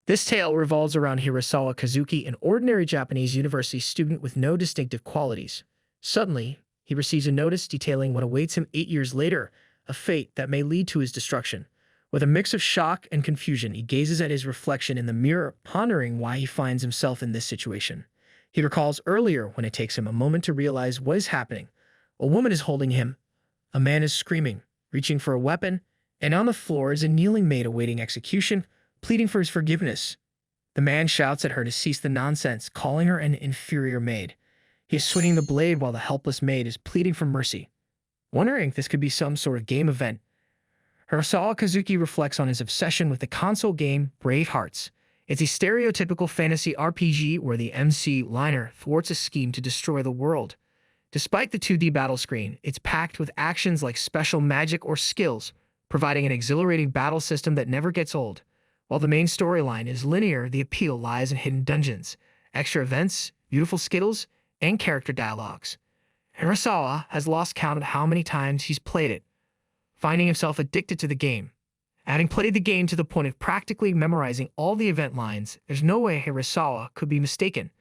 This tale revolves around Hirasawa Kazuki, an ordinary Japanese university student with no distinctive qualities. Suddenly, he receives a notice detailing what awaits him 8 years later, a fate that may lead to his destruction. With a mix of shock and confusion, he gazes at his reflection in the mirror, pondering why he finds himself in this situation. He recalls earlier when it takes him a moment to realize what is happening. A woman is holding him, a man is screaming, reaching for a weapon, and on the floor is a kneeling maid awaiting execution, pleading for his forgiveness. The man shouts at her to cease the nonsense, calling her an inferior maid. He is swinging the blade while the helpless maid is pleading for mercy. Wondering if this could be some sort of game event, Hirasawa Kazuki reflects on his obsession with the console game Brave Hearts. It's a stereotypical fantasy RPG where the MC Liner thwarts a scheme to destroy the world. Despite the 2D battle screen, it's packed with actions like special magic or skills, providing an exhilarating battle system that never gets old. While the main storyline is linear, the appeal lies in hidden dungeons, extra events, beautiful skittles, and character dialogues. Hirasawa has lost count of how many times he's played it, finding himself addicted to the game. Having played the game to the point of practically memorizing all the event lines, there's no way Hirasawa could be mistaken.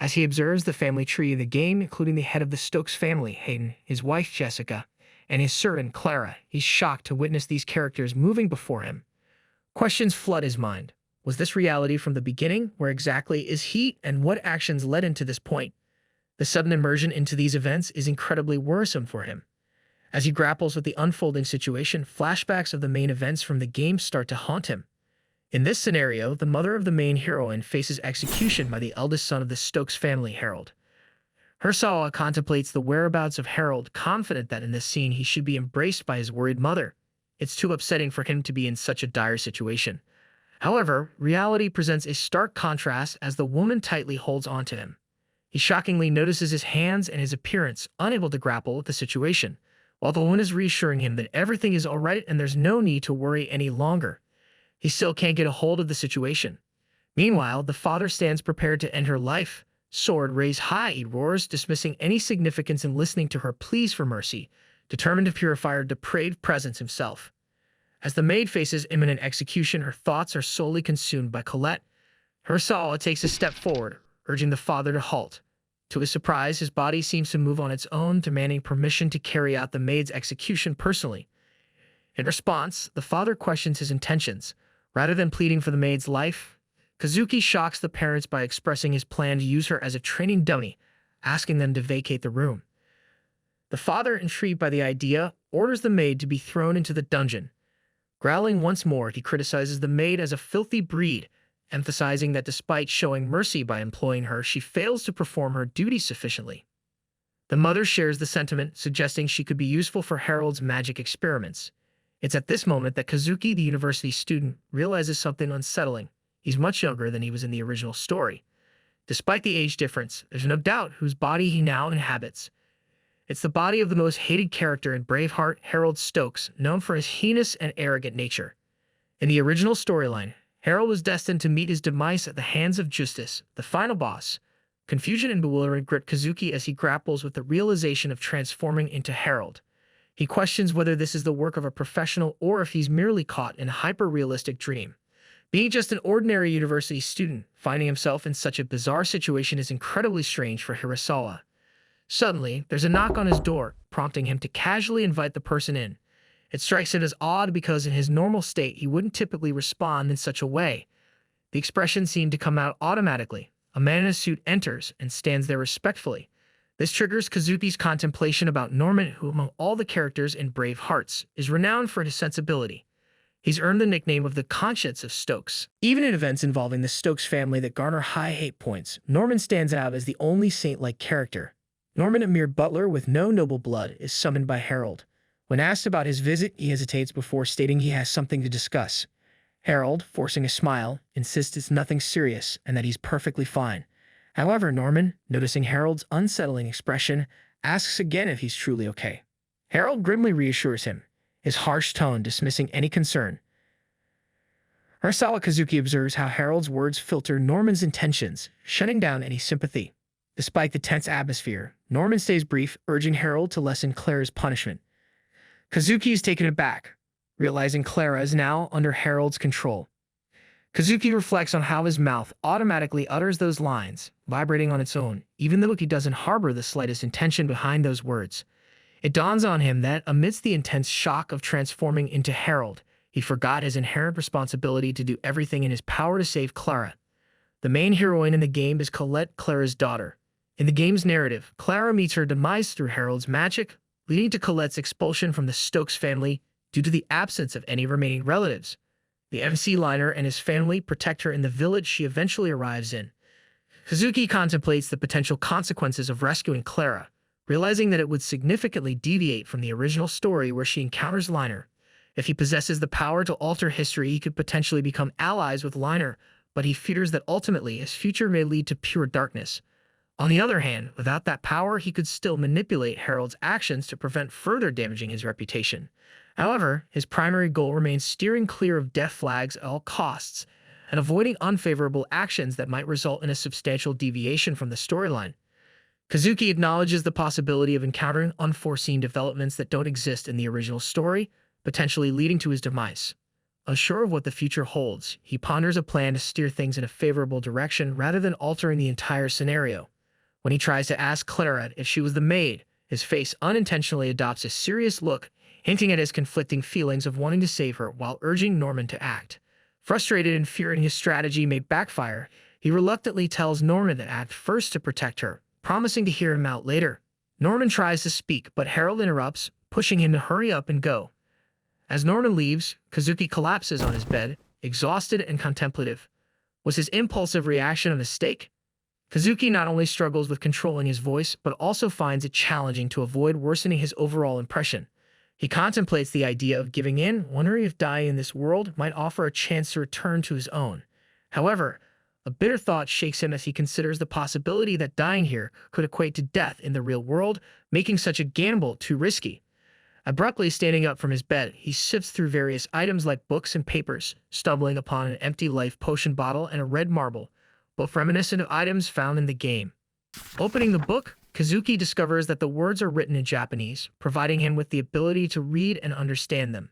As he observes the family tree in the game, including the head of the Stokes family, Hayden, his wife Jessica, and his servant Clara, he's shocked to witness these characters moving before him. Questions flood his mind. Was this reality from the beginning? Where exactly is he, and what actions led him to this point? The sudden immersion into these events is incredibly worrisome for him. As he grapples with the unfolding situation, flashbacks of the main events from the game start to haunt him. In this scenario, the mother of the main heroine faces execution by the eldest son of the Stokes family, Harold. Hirasawa contemplates the whereabouts of Harold, confident that in this scene he should be embraced by his worried mother. It's too upsetting for him to be in such a dire situation. However, reality presents a stark contrast as the woman tightly holds onto him. He shockingly notices his hands and his appearance, unable to grapple with the situation, while the woman is reassuring him that everything is all right and there's no need to worry any longer. He still can't get a hold of the situation. Meanwhile, the father stands prepared to end her life. Sword raised high, he roars, dismissing any significance in listening to her pleas for mercy, determined to purify her depraved presence himself. As the maid faces imminent execution, her thoughts are solely consumed by Colette. Hirasawa takes a step forward, urging the father to halt. To his surprise, his body seems to move on its own, demanding permission to carry out the maid's execution personally. In response, the father questions his intentions. Rather than pleading for the maid's life, Kazuki shocks the parents by expressing his plan to use her as a training dummy, asking them to vacate the room. The father, intrigued by the idea, orders the maid to be thrown into the dungeon. Growling once more, he criticizes the maid as a filthy breed, emphasizing that despite showing mercy by employing her, she fails to perform her duties sufficiently. The mother shares the sentiment, suggesting she could be useful for Harold's magic experiments. It's at this moment that Kazuki, the university student, realizes something unsettling. He's much younger than he was in the original story. Despite the age difference, there's no doubt whose body he now inhabits. It's the body of the most hated character in Braveheart, Harold Stokes, known for his heinous and arrogant nature. In the original storyline, Harold was destined to meet his demise at the hands of Justice, the final boss. Confusion and bewilderment grip Kazuki as he grapples with the realization of transforming into Harold. He questions whether this is the work of a professional or if he's merely caught in a hyper-realistic dream. Being just an ordinary university student, finding himself in such a bizarre situation is incredibly strange for Hirasawa. Suddenly, there's a knock on his door, prompting him to casually invite the person in. It strikes him as odd because in his normal state he wouldn't typically respond in such a way. The expression seemed to come out automatically. A man in a suit enters and stands there respectfully. This triggers Kazuki's contemplation about Norman, who among all the characters in Brave Hearts is renowned for his sensibility. He's earned the nickname of the Conscience of Stokes. Even in events involving the Stokes family that garner high hate points, Norman stands out as the only saint-like character. Norman, a mere butler with no noble blood, is summoned by Harold. When asked about his visit, he hesitates before stating he has something to discuss. Harold, forcing a smile, insists it's nothing serious and that he's perfectly fine. However, Norman, noticing Harold's unsettling expression, asks again if he's truly okay. Harold grimly reassures him, his harsh tone dismissing any concern. Hirasawa Kazuki observes how Harold's words filter Norman's intentions, shutting down any sympathy. Despite the tense atmosphere, Norman stays brief, urging Harold to lessen Clara's punishment. Kazuki is taken aback, realizing Clara is now under Harold's control. Kazuki reflects on how his mouth automatically utters those lines, vibrating on its own, even though he doesn't harbor the slightest intention behind those words. It dawns on him that, amidst the intense shock of transforming into Harold, he forgot his inherent responsibility to do everything in his power to save Clara. The main heroine in the game is Colette, Clara's daughter. In the game's narrative, Clara meets her demise through Harold's magic, leading to Colette's expulsion from the Stokes family due to the absence of any remaining relatives. The MC Liner and his family protect her in the village she eventually arrives in. Kazuki contemplates the potential consequences of rescuing Clara, realizing that it would significantly deviate from the original story where she encounters Liner. If he possesses the power to alter history, he could potentially become allies with Liner, but he fears that ultimately his future may lead to pure darkness. On the other hand, without that power, he could still manipulate Harold's actions to prevent further damaging his reputation. However, his primary goal remains steering clear of death flags at all costs and avoiding unfavorable actions that might result in a substantial deviation from the storyline. Kazuki acknowledges the possibility of encountering unforeseen developments that don't exist in the original story, potentially leading to his demise. Unsure of what the future holds, he ponders a plan to steer things in a favorable direction rather than altering the entire scenario. When he tries to ask Clara if she was the maid, his face unintentionally adopts a serious look, hinting at his conflicting feelings of wanting to save her while urging Norman to act. Frustrated and fearing his strategy may backfire, he reluctantly tells Norman to act first to protect her, promising to hear him out later. Norman tries to speak, but Harold interrupts, pushing him to hurry up and go. As Norman leaves, Kazuki collapses on his bed, exhausted and contemplative. Was his impulsive reaction a mistake? Kazuki not only struggles with controlling his voice, but also finds it challenging to avoid worsening his overall impression. He contemplates the idea of giving in, wondering if dying in this world might offer a chance to return to his own. However, a bitter thought shakes him as he considers the possibility that dying here could equate to death in the real world, making such a gamble too risky. Abruptly standing up from his bed, he sifts through various items like books and papers, stumbling upon an empty life potion bottle and a red marble, both reminiscent of items found in the game. Opening the book, Kazuki discovers that the words are written in Japanese, providing him with the ability to read and understand them.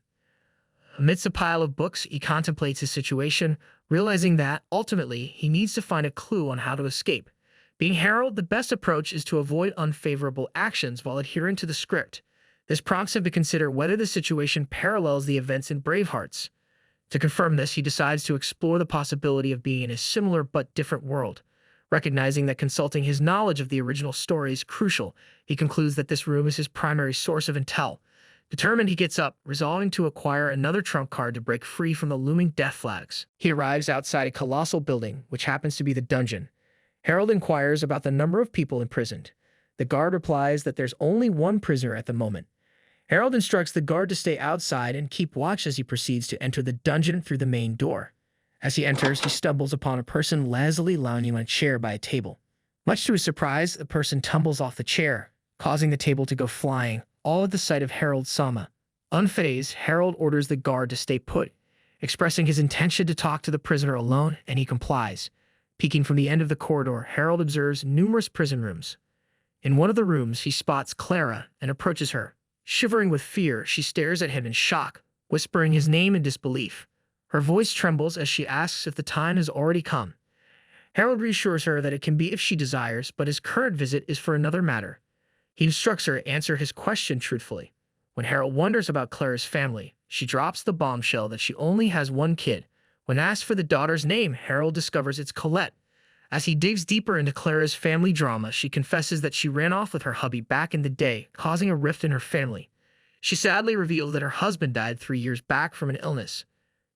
Amidst a pile of books, he contemplates his situation, realizing that, ultimately, he needs to find a clue on how to escape. Being Harold, the best approach is to avoid unfavorable actions while adhering to the script. This prompts him to consider whether the situation parallels the events in Bravehearts. To confirm this, he decides to explore the possibility of being in a similar but different world. Recognizing that consulting his knowledge of the original story is crucial, he concludes that this room is his primary source of intel. Determined, he gets up, resolving to acquire another trump card to break free from the looming death flags. He arrives outside a colossal building, which happens to be the dungeon. Harold inquires about the number of people imprisoned. The guard replies that there's only one prisoner at the moment. Harold instructs the guard to stay outside and keep watch as he proceeds to enter the dungeon through the main door. As he enters, he stumbles upon a person lazily lounging on a chair by a table. Much to his surprise, the person tumbles off the chair, causing the table to go flying, all at the sight of Harold Sama. Unfazed, Harold orders the guard to stay put, expressing his intention to talk to the prisoner alone, and he complies. Peeking from the end of the corridor, Harold observes numerous prison rooms. In one of the rooms, he spots Clara and approaches her. Shivering with fear, she stares at him in shock, whispering his name in disbelief. Her voice trembles as she asks if the time has already come. Harold reassures her that it can be if she desires, but his current visit is for another matter. He instructs her to answer his question truthfully. When Harold wonders about Clara's family, she drops the bombshell that she only has one kid. When asked for the daughter's name, Harold discovers it's Colette. As he digs deeper into Clara's family drama, she confesses that she ran off with her hubby back in the day, causing a rift in her family. She sadly reveals that her husband died 3 years back from an illness.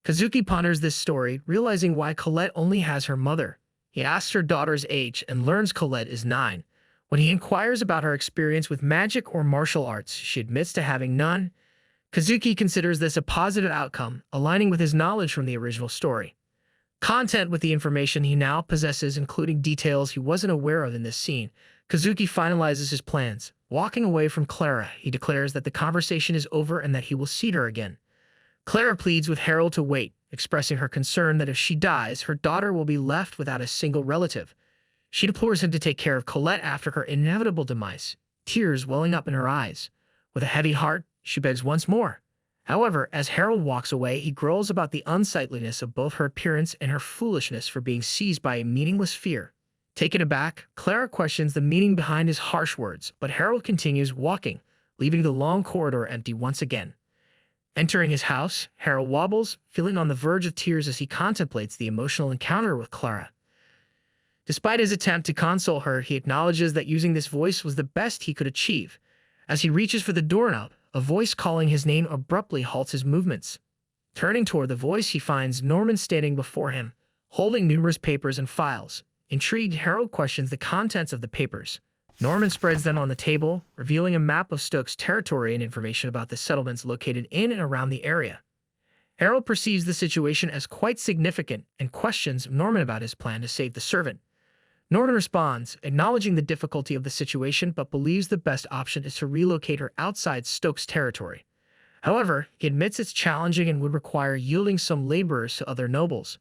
Kazuki ponders this story, realizing why Colette only has her mother. He asks her daughter's age and learns Colette is 9. When he inquires about her experience with magic or martial arts, she admits to having none. Kazuki considers this a positive outcome, aligning with his knowledge from the original story. Content with the information he now possesses, including details he wasn't aware of in this scene, Kazuki finalizes his plans. Walking away from Clara, he declares that the conversation is over and that he will see her again. Clara pleads with Harold to wait, expressing her concern that if she dies, her daughter will be left without a single relative. She deplores him to take care of Colette after her inevitable demise, tears welling up in her eyes. With a heavy heart, she begs once more. However, as Harold walks away, he growls about the unsightliness of both her appearance and her foolishness for being seized by a meaningless fear. Taken aback, Clara questions the meaning behind his harsh words, but Harold continues walking, leaving the long corridor empty once again. Entering his house, Harold wobbles, feeling on the verge of tears as he contemplates the emotional encounter with Clara. Despite his attempt to console her, he acknowledges that using this voice was the best he could achieve. As he reaches for the doorknob, a voice calling his name abruptly halts his movements. Turning toward the voice, he finds Norman standing before him, holding numerous papers and files. Intrigued, Harold questions the contents of the papers. Norman spreads them on the table, revealing a map of Stokes' territory and information about the settlements located in and around the area. Harold perceives the situation as quite significant and questions Norman about his plan to save the servant. Norman responds, acknowledging the difficulty of the situation but believes the best option is to relocate her outside Stokes' territory. However, he admits it's challenging and would require yielding some laborers to other nobles.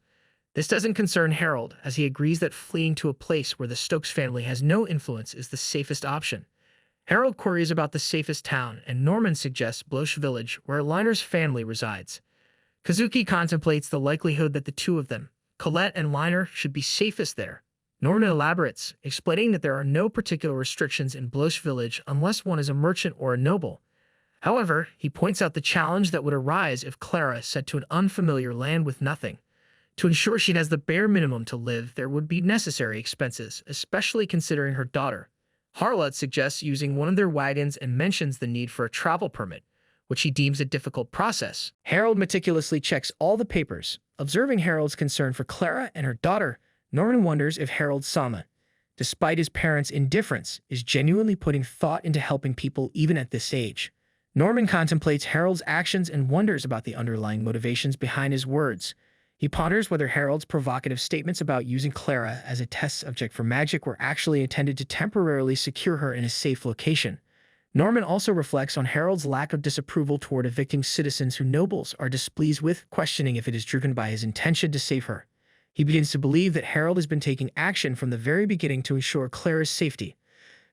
This doesn't concern Harold, as he agrees that fleeing to a place where the Stokes family has no influence is the safest option. Harold queries about the safest town, and Norman suggests Bloche Village, where Liner's family resides. Kazuki contemplates the likelihood that the two of them, Colette and Liner, should be safest there. Norman elaborates, explaining that there are no particular restrictions in Bloche Village unless one is a merchant or a noble. However, he points out the challenge that would arise if Clara set to an unfamiliar land with nothing. To ensure she has the bare minimum to live, there would be necessary expenses, especially considering her daughter. Harlot suggests using one of their wagons and mentions the need for a travel permit, which he deems a difficult process. Harold meticulously checks all the papers. Observing Harold's concern for Clara and her daughter, Norman wonders if Harold Sama, despite his parents' indifference, is genuinely putting thought into helping people even at this age. Norman contemplates Harold's actions and wonders about the underlying motivations behind his words. He ponders whether Harold's provocative statements about using Clara as a test subject for magic were actually intended to temporarily secure her in a safe location. Norman also reflects on Harold's lack of disapproval toward evicting citizens who nobles are displeased with, questioning if it is driven by his intention to save her. He begins to believe that Harold has been taking action from the very beginning to ensure Clara's safety.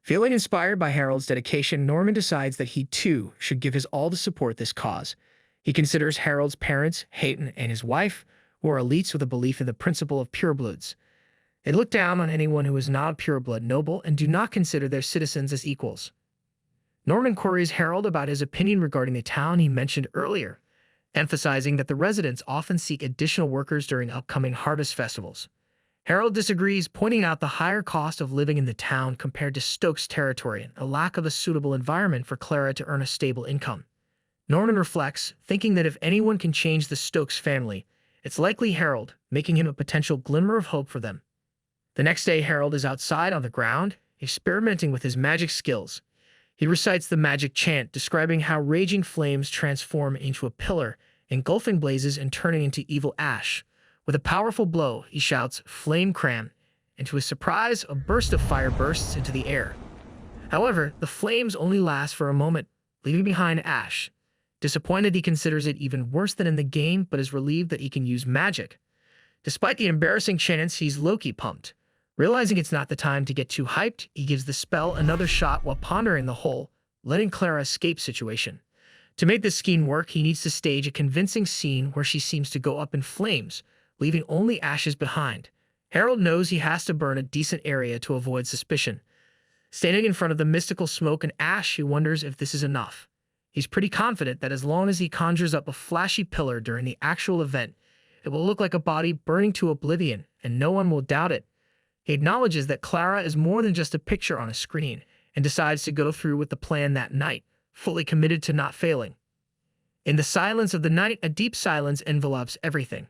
Feeling inspired by Harold's dedication, Norman decides that he, too, should give his all to support this cause. He considers Harold's parents, Hayton and his wife, who are elites with a belief in the principle of purebloods. They look down on anyone who is not a pureblood noble and do not consider their citizens as equals. Norman queries Harold about his opinion regarding the town he mentioned earlier, emphasizing that the residents often seek additional workers during upcoming harvest festivals. Harold disagrees, pointing out the higher cost of living in the town compared to Stokes' territory and a lack of a suitable environment for Clara to earn a stable income. Norman reflects, thinking that if anyone can change the Stokes family, it's likely Harold, making him a potential glimmer of hope for them. The next day, Harold is outside on the ground, experimenting with his magic skills. He recites the magic chant, describing how raging flames transform into a pillar, engulfing blazes and turning into evil ash. With a powerful blow, he shouts, "Flame Cram," and to his surprise, a burst of fire bursts into the air. However, the flames only last for a moment, leaving behind ash. Disappointed, he considers it even worse than in the game, but is relieved that he can use magic. Despite the embarrassing chance, he's low-key pumped. Realizing it's not the time to get too hyped, he gives the spell another shot while pondering the whole letting Clara escape situation. To make this scheme work, he needs to stage a convincing scene where she seems to go up in flames, leaving only ashes behind. Harold knows he has to burn a decent area to avoid suspicion. Standing in front of the mystical smoke and ash, he wonders if this is enough. He's pretty confident that as long as he conjures up a flashy pillar during the actual event, it will look like a body burning to oblivion, and no one will doubt it. He acknowledges that Clara is more than just a picture on a screen, and decides to go through with the plan that night, fully committed to not failing. In the silence of the night, a deep silence envelops everything.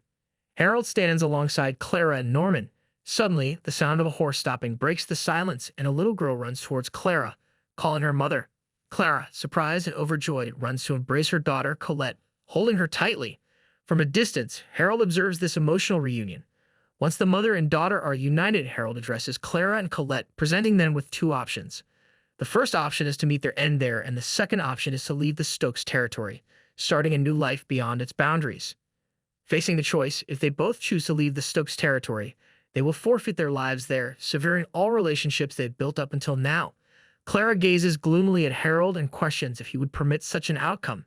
Harold stands alongside Clara and Norman. Suddenly, the sound of a horse stopping breaks the silence, and a little girl runs towards Clara, calling her mother. Clara, surprised and overjoyed, runs to embrace her daughter, Colette, holding her tightly. From a distance, Harold observes this emotional reunion. Once the mother and daughter are united, Harold addresses Clara and Colette, presenting them with two options. The first option is to meet their end there, and the second option is to leave the Stokes territory, starting a new life beyond its boundaries. Facing the choice, if they both choose to leave the Stokes territory, they will forfeit their lives there, severing all relationships they've built up until now. Clara gazes gloomily at Harold and questions if he would permit such an outcome.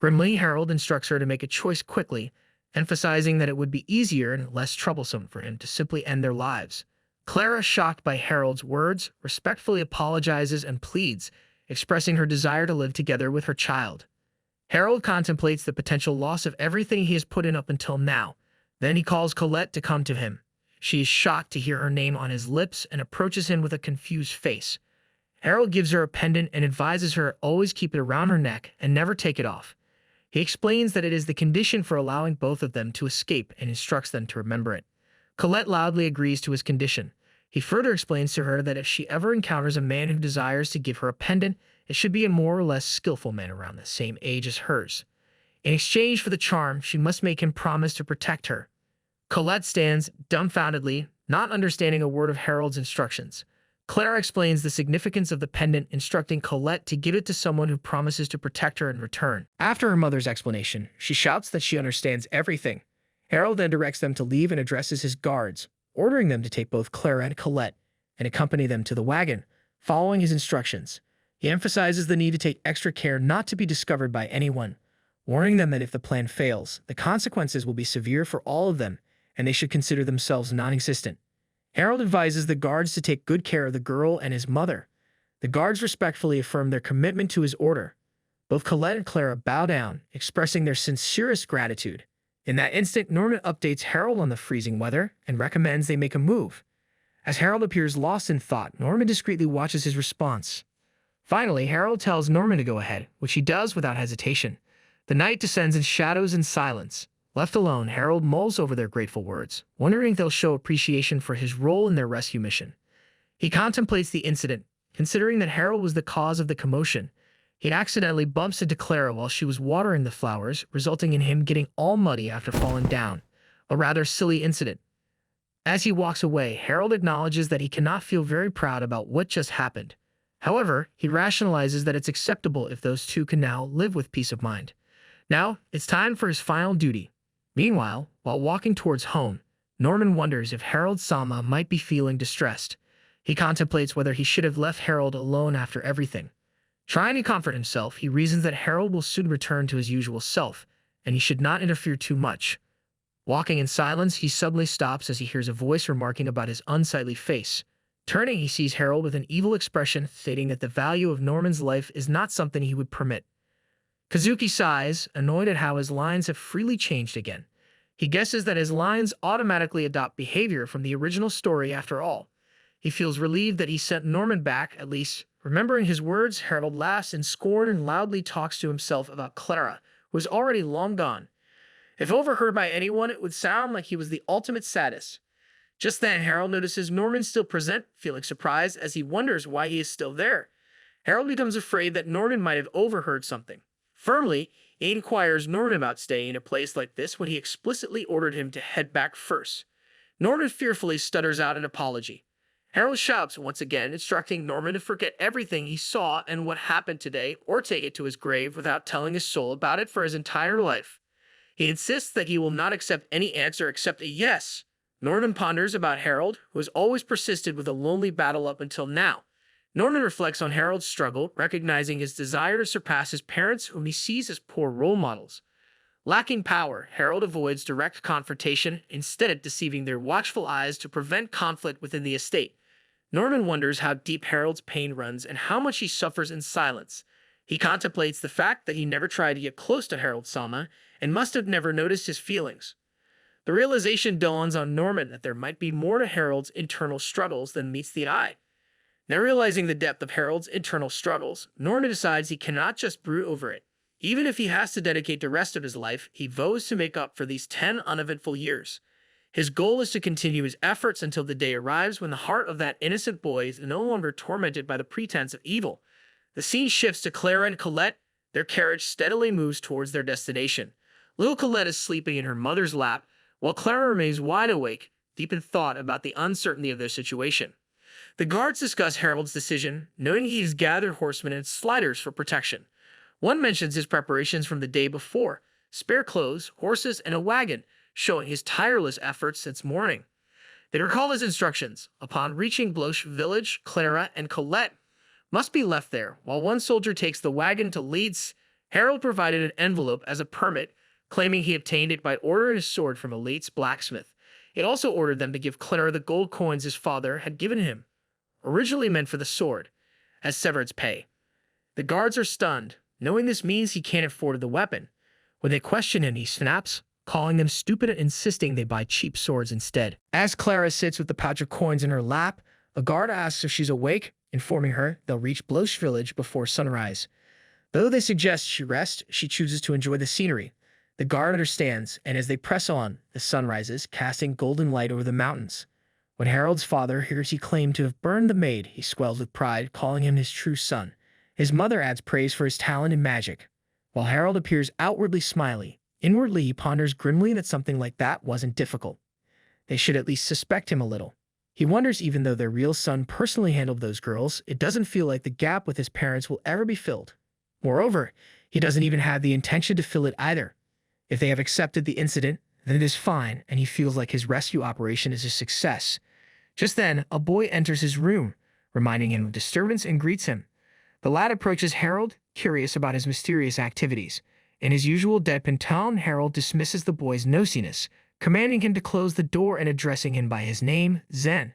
Grimly, Harold instructs her to make a choice quickly, emphasizing that it would be easier and less troublesome for him to simply end their lives. Clara, shocked by Harold's words, respectfully apologizes and pleads, expressing her desire to live together with her child. Harold contemplates the potential loss of everything he has put in up until now. Then he calls Colette to come to him. She is shocked to hear her name on his lips and approaches him with a confused face. Harold gives her a pendant and advises her to always keep it around her neck and never take it off. He explains that it is the condition for allowing both of them to escape and instructs them to remember it. Colette loudly agrees to his condition. He further explains to her that if she ever encounters a man who desires to give her a pendant, it should be a more or less skillful man around the same age as hers. In exchange for the charm, she must make him promise to protect her. Colette stands dumbfoundedly, not understanding a word of Harold's instructions. Clara explains the significance of the pendant, instructing Colette to give it to someone who promises to protect her in return. After her mother's explanation, she shouts that she understands everything. Harold then directs them to leave and addresses his guards, ordering them to take both Clara and Colette and accompany them to the wagon, following his instructions. He emphasizes the need to take extra care not to be discovered by anyone, warning them that if the plan fails, the consequences will be severe for all of them, and they should consider themselves non-existent. Harold advises the guards to take good care of the girl and his mother. The guards respectfully affirm their commitment to his order. Both Colette and Clara bow down, expressing their sincerest gratitude. In that instant, Norman updates Harold on the freezing weather and recommends they make a move. As Harold appears lost in thought, Norman discreetly watches his response. Finally, Harold tells Norman to go ahead, which he does without hesitation. The night descends in shadows and silence. Left alone, Harold mulls over their grateful words, wondering if they'll show appreciation for his role in their rescue mission. He contemplates the incident, considering that Harold was the cause of the commotion. He accidentally bumps into Clara while she was watering the flowers, resulting in him getting all muddy after falling down. A rather silly incident. As he walks away, Harold acknowledges that he cannot feel very proud about what just happened. However, he rationalizes that it's acceptable if those two can now live with peace of mind. Now, it's time for his final duty. Meanwhile, while walking towards home, Norman wonders if Harold-sama might be feeling distressed. He contemplates whether he should have left Harold alone after everything. Trying to comfort himself, he reasons that Harold will soon return to his usual self, and he should not interfere too much. Walking in silence, he suddenly stops as he hears a voice remarking about his unsightly face. Turning, he sees Harold with an evil expression, stating that the value of Norman's life is not something he would permit. Kazuki sighs, annoyed at how his lines have freely changed again. He guesses that his lines automatically adopt behavior from the original story after all. He feels relieved that he sent Norman back, at least. Remembering his words, Harold laughs in scorn and loudly talks to himself about Clara, who is already long gone. If overheard by anyone, it would sound like he was the ultimate sadist. Just then, Harold notices Norman still present, feeling surprised as he wonders why he is still there. Harold becomes afraid that Norman might have overheard something. Firmly, he inquires Norman about staying in a place like this when he explicitly ordered him to head back first. Norman fearfully stutters out an apology. Harold shouts once again, instructing Norman to forget everything he saw and what happened today, or take it to his grave without telling his soul about it for his entire life. He insists that he will not accept any answer except a yes. Norman ponders about Harold, who has always persisted with a lonely battle up until now. Norman reflects on Harold's struggle, recognizing his desire to surpass his parents, whom he sees as poor role models. Lacking power, Harold avoids direct confrontation, instead deceiving their watchful eyes to prevent conflict within the estate. Norman wonders how deep Harold's pain runs and how much he suffers in silence. He contemplates the fact that he never tried to get close to Harold-sama and must have never noticed his feelings. The realization dawns on Norman that there might be more to Harold's internal struggles than meets the eye. Now realizing the depth of Harold's internal struggles, Norman decides he cannot just brood over it. Even if he has to dedicate the rest of his life, he vows to make up for these 10 uneventful years. His goal is to continue his efforts until the day arrives when the heart of that innocent boy is no longer tormented by the pretense of evil. The scene shifts to Clara and Colette. Their carriage steadily moves towards their destination. Little Colette is sleeping in her mother's lap, while Clara remains wide awake, deep in thought about the uncertainty of their situation. The guards discuss Harold's decision, knowing he has gathered horsemen and sliders for protection. One mentions his preparations from the day before, spare clothes, horses, and a wagon, showing his tireless efforts since morning. They recall his instructions. Upon reaching Bloche village, Clara and Colette must be left there, while one soldier takes the wagon to Leeds. Harold provided an envelope as a permit, claiming he obtained it by ordering his sword from a late blacksmith. It also ordered them to give Clara the gold coins his father had given him, originally meant for the sword, as severance pay. The guards are stunned, knowing this means he can't afford the weapon. When they question him, he snaps, calling them stupid and insisting they buy cheap swords instead. As Clara sits with the pouch of coins in her lap, a guard asks if she's awake, informing her they'll reach Bloche village before sunrise. Though they suggest she rest, she chooses to enjoy the scenery. The guard understands, and as they press on, the sun rises, casting golden light over the mountains. When Harold's father hears he claimed to have burned the maid, he swells with pride, calling him his true son. His mother adds praise for his talent in magic. While Harold appears outwardly smiley, inwardly he ponders grimly that something like that wasn't difficult. They should at least suspect him a little. He wonders even though their real son personally handled those girls, it doesn't feel like the gap with his parents will ever be filled. Moreover, he doesn't even have the intention to fill it either. If they have accepted the incident, then it is fine, and he feels like his rescue operation is a success. Just then, a boy enters his room, reminding him of disturbance, and greets him. The lad approaches Harold, curious about his mysterious activities. In his usual deadpan tone, Harold dismisses the boy's nosiness, commanding him to close the door and addressing him by his name, Zen.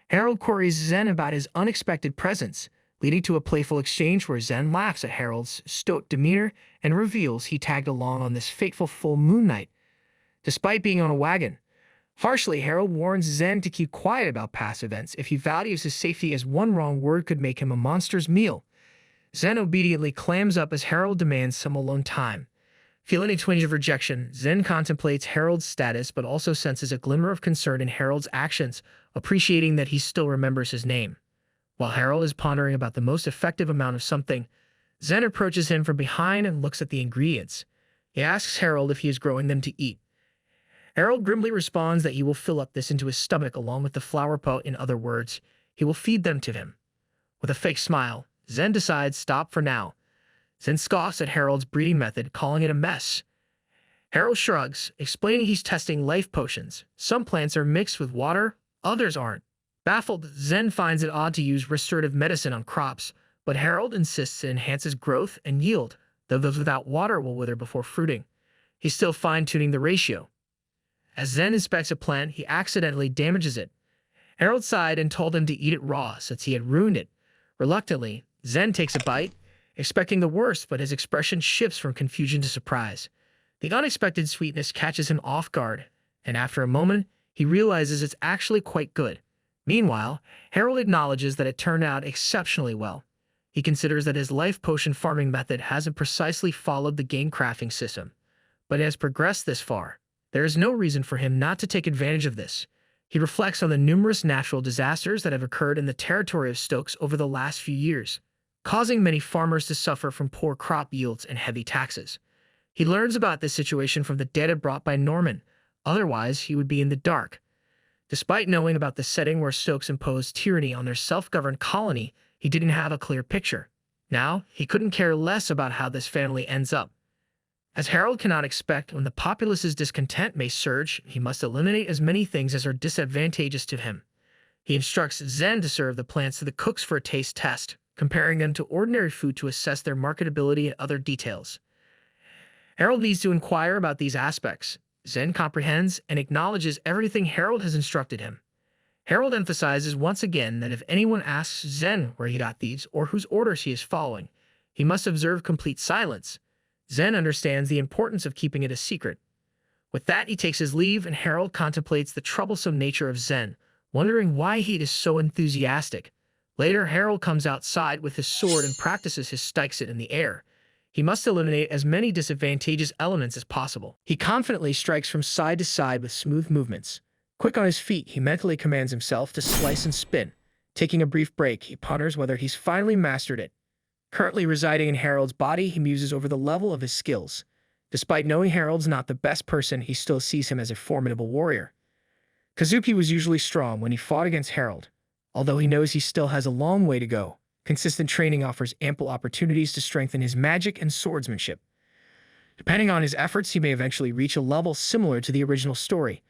Harold queries Zen about his unexpected presence, leading to a playful exchange where Zen laughs at Harold's stoic demeanor and reveals he tagged along on this fateful full moon night, despite being on a wagon. Harshly, Harold warns Zen to keep quiet about past events if he values his safety, as one wrong word could make him a monster's meal. Zen obediently clams up as Harold demands some alone time. Feeling a twinge of rejection, Zen contemplates Harold's status but also senses a glimmer of concern in Harold's actions, appreciating that he still remembers his name. While Harold is pondering about the most effective amount of something, Zen approaches him from behind and looks at the ingredients. He asks Harold if he is growing them to eat. Harold grimly responds that he will fill up this into his stomach along with the flower pot. In other words, he will feed them to him. With a fake smile, Zen decides stop for now. Zen scoffs at Harold's breeding method, calling it a mess. Harold shrugs, explaining he's testing life potions. Some plants are mixed with water, others aren't. Baffled, Zen finds it odd to use restorative medicine on crops, but Harold insists it enhances growth and yield, though those without water will wither before fruiting. He's still fine-tuning the ratio. As Zen inspects a plant, he accidentally damages it. Harold sighed and told him to eat it raw, since he had ruined it. Reluctantly, Zen takes a bite, expecting the worst, but his expression shifts from confusion to surprise. The unexpected sweetness catches him off guard, and after a moment, he realizes it's actually quite good. Meanwhile, Harold acknowledges that it turned out exceptionally well. He considers that his life potion farming method hasn't precisely followed the game crafting system, but has progressed this far. There is no reason for him not to take advantage of this. He reflects on the numerous natural disasters that have occurred in the territory of Stokes over the last few years, causing many farmers to suffer from poor crop yields and heavy taxes. He learns about this situation from the data brought by Norman, otherwise he would be in the dark. Despite knowing about the setting where Stokes imposed tyranny on their self-governed colony, he didn't have a clear picture. Now, he couldn't care less about how this family ends up. As Harold cannot expect, when the populace's discontent may surge, he must eliminate as many things as are disadvantageous to him. He instructs Zen to serve the plants to the cooks for a taste test, comparing them to ordinary food to assess their marketability and other details. Harold needs to inquire about these aspects. Zen comprehends and acknowledges everything Harold has instructed him. Harold emphasizes once again that if anyone asks Zen where he got these or whose orders he is following, he must observe complete silence. Zen understands the importance of keeping it a secret. With that, he takes his leave, and Harold contemplates the troublesome nature of Zen, wondering why he is so enthusiastic. Later, Harold comes outside with his sword and practices his strikes in the air. He must eliminate as many disadvantageous elements as possible. He confidently strikes from side to side with smooth movements. Quick on his feet, he mentally commands himself to slice and spin. Taking a brief break, he ponders whether he's finally mastered it. Currently residing in Harold's body, he muses over the level of his skills. Despite knowing Harold's not the best person, he still sees him as a formidable warrior. Kazuki was usually strong when he fought against Harold, although he knows he still has a long way to go. Consistent training offers ample opportunities to strengthen his magic and swordsmanship. Depending on his efforts, he may eventually reach a level similar to the original story.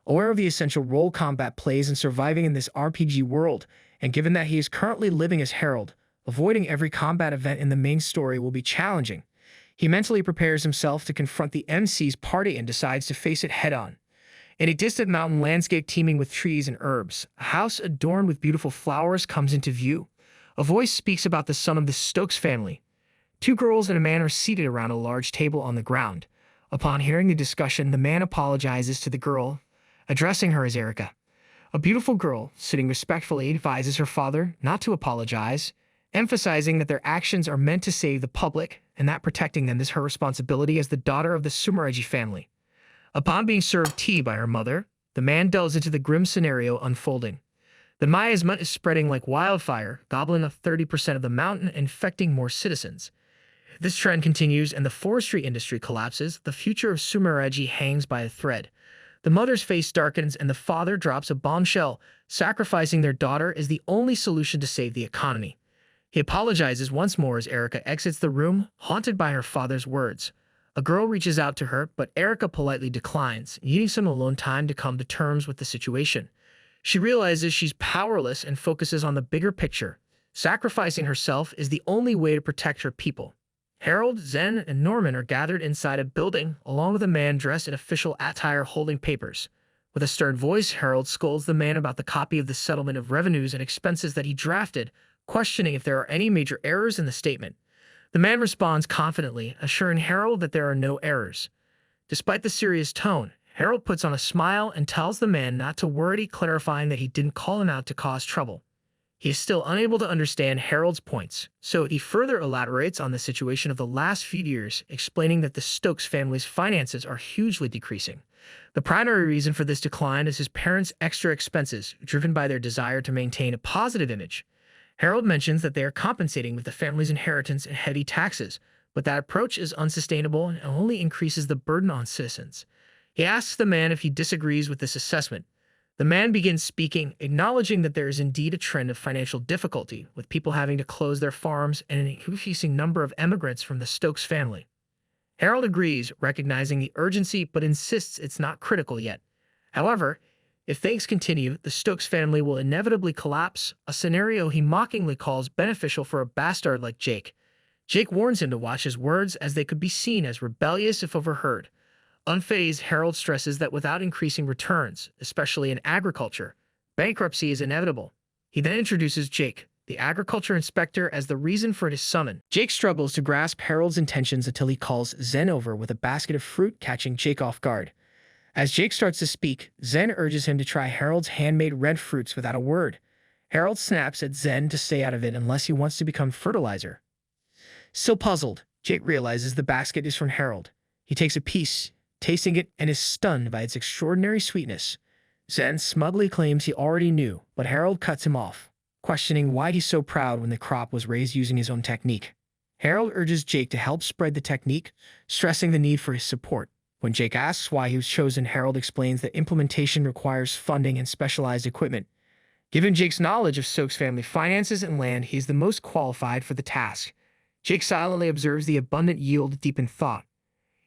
Aware of the essential role combat plays in surviving in this RPG world, and given that he is currently living as Harold, avoiding every combat event in the main story will be challenging. He mentally prepares himself to confront the MC's party and decides to face it head-on. In a distant mountain landscape teeming with trees and herbs, a house adorned with beautiful flowers comes into view. A voice speaks about the son of the Stokes family. Two girls and a man are seated around a large table on the ground. Upon hearing the discussion, the man apologizes to the girl, addressing her as Erica. A beautiful girl, sitting respectfully, advises her father not to apologize, emphasizing that their actions are meant to save the public and that protecting them is her responsibility as the daughter of the Sumeragi family. Upon being served tea by her mother, the man delves into the grim scenario unfolding. The miasma is spreading like wildfire, gobbling up 30% of the mountain and infecting more citizens. If this trend continues and the forestry industry collapses, the future of Sumeragi hangs by a thread. The mother's face darkens and the father drops a bombshell. Sacrificing their daughter is the only solution to save the economy. He apologizes once more as Erica exits the room, haunted by her father's words. A girl reaches out to her, but Erica politely declines, needing some alone time to come to terms with the situation. She realizes she's powerless and focuses on the bigger picture. Sacrificing herself is the only way to protect her people. Harold, Zen, and Norman are gathered inside a building, along with a man dressed in official attire holding papers. With a stern voice, Harold scolds the man about the copy of the settlement of revenues and expenses that he drafted, questioning if there are any major errors in the statement. The man responds confidently, assuring Harold that there are no errors. Despite the serious tone, Harold puts on a smile and tells the man not to worry, clarifying that he didn't call him out to cause trouble. He is still unable to understand Harold's points, so he further elaborates on the situation of the last few years, explaining that the Stokes family's finances are hugely decreasing. The primary reason for this decline is his parents' extra expenses, driven by their desire to maintain a positive image. Harold mentions that they are compensating with the family's inheritance and heavy taxes, but that approach is unsustainable and only increases the burden on citizens. He asks the man if he disagrees with this assessment. The man begins speaking, acknowledging that there is indeed a trend of financial difficulty, with people having to close their farms and an increasing number of immigrants from the Stokes family. Harold agrees, recognizing the urgency, but insists it's not critical yet. However, if things continue, the Stokes family will inevitably collapse, a scenario he mockingly calls beneficial for a bastard like Jake. Jake warns him to watch his words, as they could be seen as rebellious if overheard. Unfazed, Harold stresses that without increasing returns, especially in agriculture, bankruptcy is inevitable. He then introduces Jake, the agriculture inspector, as the reason for his summon. Jake struggles to grasp Harold's intentions until he calls Zen over with a basket of fruit, catching Jake off guard. As Jake starts to speak, Zen urges him to try Harold's handmade red fruits without a word. Harold snaps at Zen to stay out of it unless he wants to become fertilizer. Still puzzled, Jake realizes the basket is from Harold. He takes a piece, tasting it, and is stunned by its extraordinary sweetness. Zen smugly claims he already knew, but Harold cuts him off, questioning why he's so proud when the crop was raised using his own technique. Harold urges Jake to help spread the technique, stressing the need for his support. When Jake asks why he was chosen, Harold explains that implementation requires funding and specialized equipment. Given Jake's knowledge of Stokes' family finances and land, he is the most qualified for the task. Jake silently observes the abundant yield deep in thought.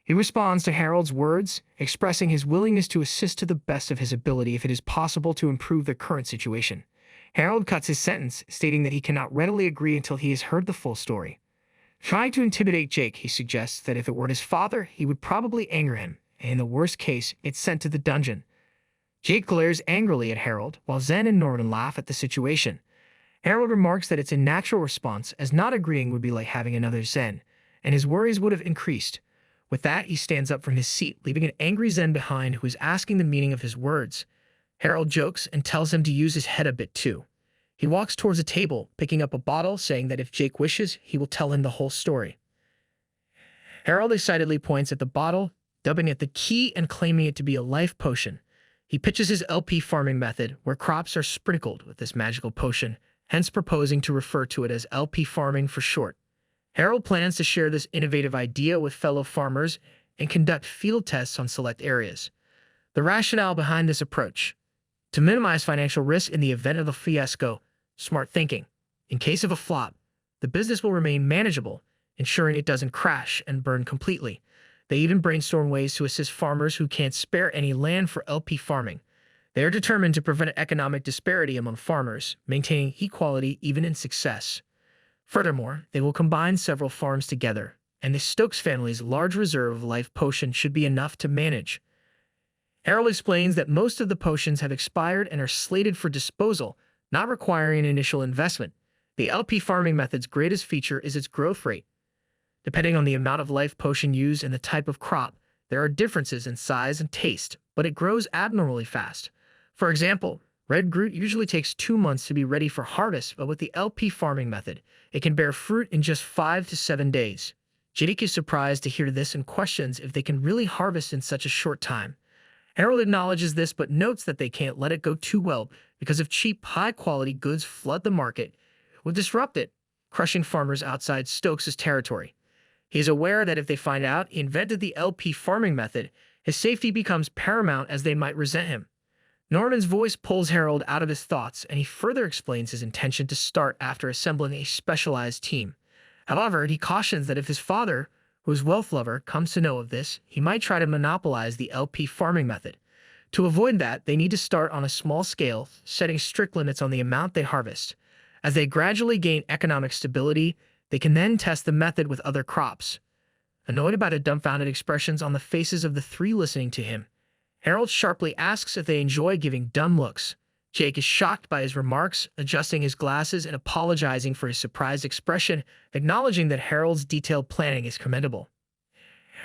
He responds to Harold's words, expressing his willingness to assist to the best of his ability if it is possible to improve the current situation. Harold cuts his sentence, stating that he cannot readily agree until he has heard the full story. Trying to intimidate Jake, he suggests that if it were his father, he would probably anger him, and in the worst case, it's sent to the dungeon. Jake glares angrily at Harold, while Zen and Norman laugh at the situation. Harold remarks that it's a natural response, as not agreeing would be like having another Zen, and his worries would have increased. With that, he stands up from his seat, leaving an angry Zen behind who is asking the meaning of his words. Harold jokes and tells him to use his head a bit too. He walks towards a table, picking up a bottle, saying that if Jake wishes, he will tell him the whole story. Harold excitedly points at the bottle, dubbing it the key and claiming it to be a life potion. He pitches his LP farming method, where crops are sprinkled with this magical potion, hence proposing to refer to it as LP farming for short. Harold plans to share this innovative idea with fellow farmers and conduct field tests on select areas. The rationale behind this approach: to minimize financial risk in the event of a fiasco, smart thinking. In case of a flop, the business will remain manageable, ensuring it doesn't crash and burn completely. They even brainstorm ways to assist farmers who can't spare any land for LP farming. They are determined to prevent economic disparity among farmers, maintaining equality even in success. Furthermore, they will combine several farms together, and the Stokes family's large reserve of life potion should be enough to manage. Harold explains that most of the potions have expired and are slated for disposal, not requiring an initial investment. The LP farming method's greatest feature is its growth rate. Depending on the amount of life potion used and the type of crop, there are differences in size and taste, but it grows abnormally fast. For example, red Groot usually takes 2 months to be ready for harvest, but with the LP farming method, it can bear fruit in just 5 to 7 days. Jake is surprised to hear this and questions if they can really harvest in such a short time. Harold acknowledges this but notes that they can't let it go too well because if cheap, high-quality goods flood the market, it will disrupt it, crushing farmers outside Stokes' territory. He is aware that if they find out he invented the LP farming method, his safety becomes paramount as they might resent him. Norman's voice pulls Harold out of his thoughts, and he further explains his intention to start after assembling a specialized team. However, he cautions that if his father, who is wealth lover, comes to know of this, he might try to monopolize the LP farming method. To avoid that, they need to start on a small scale, setting strict limits on the amount they harvest. As they gradually gain economic stability, they can then test the method with other crops. Annoyed by the dumbfounded expressions on the faces of the three listening to him, Harold sharply asks if they enjoy giving dumb looks. Jake is shocked by his remarks, adjusting his glasses and apologizing for his surprised expression, acknowledging that Harold's detailed planning is commendable.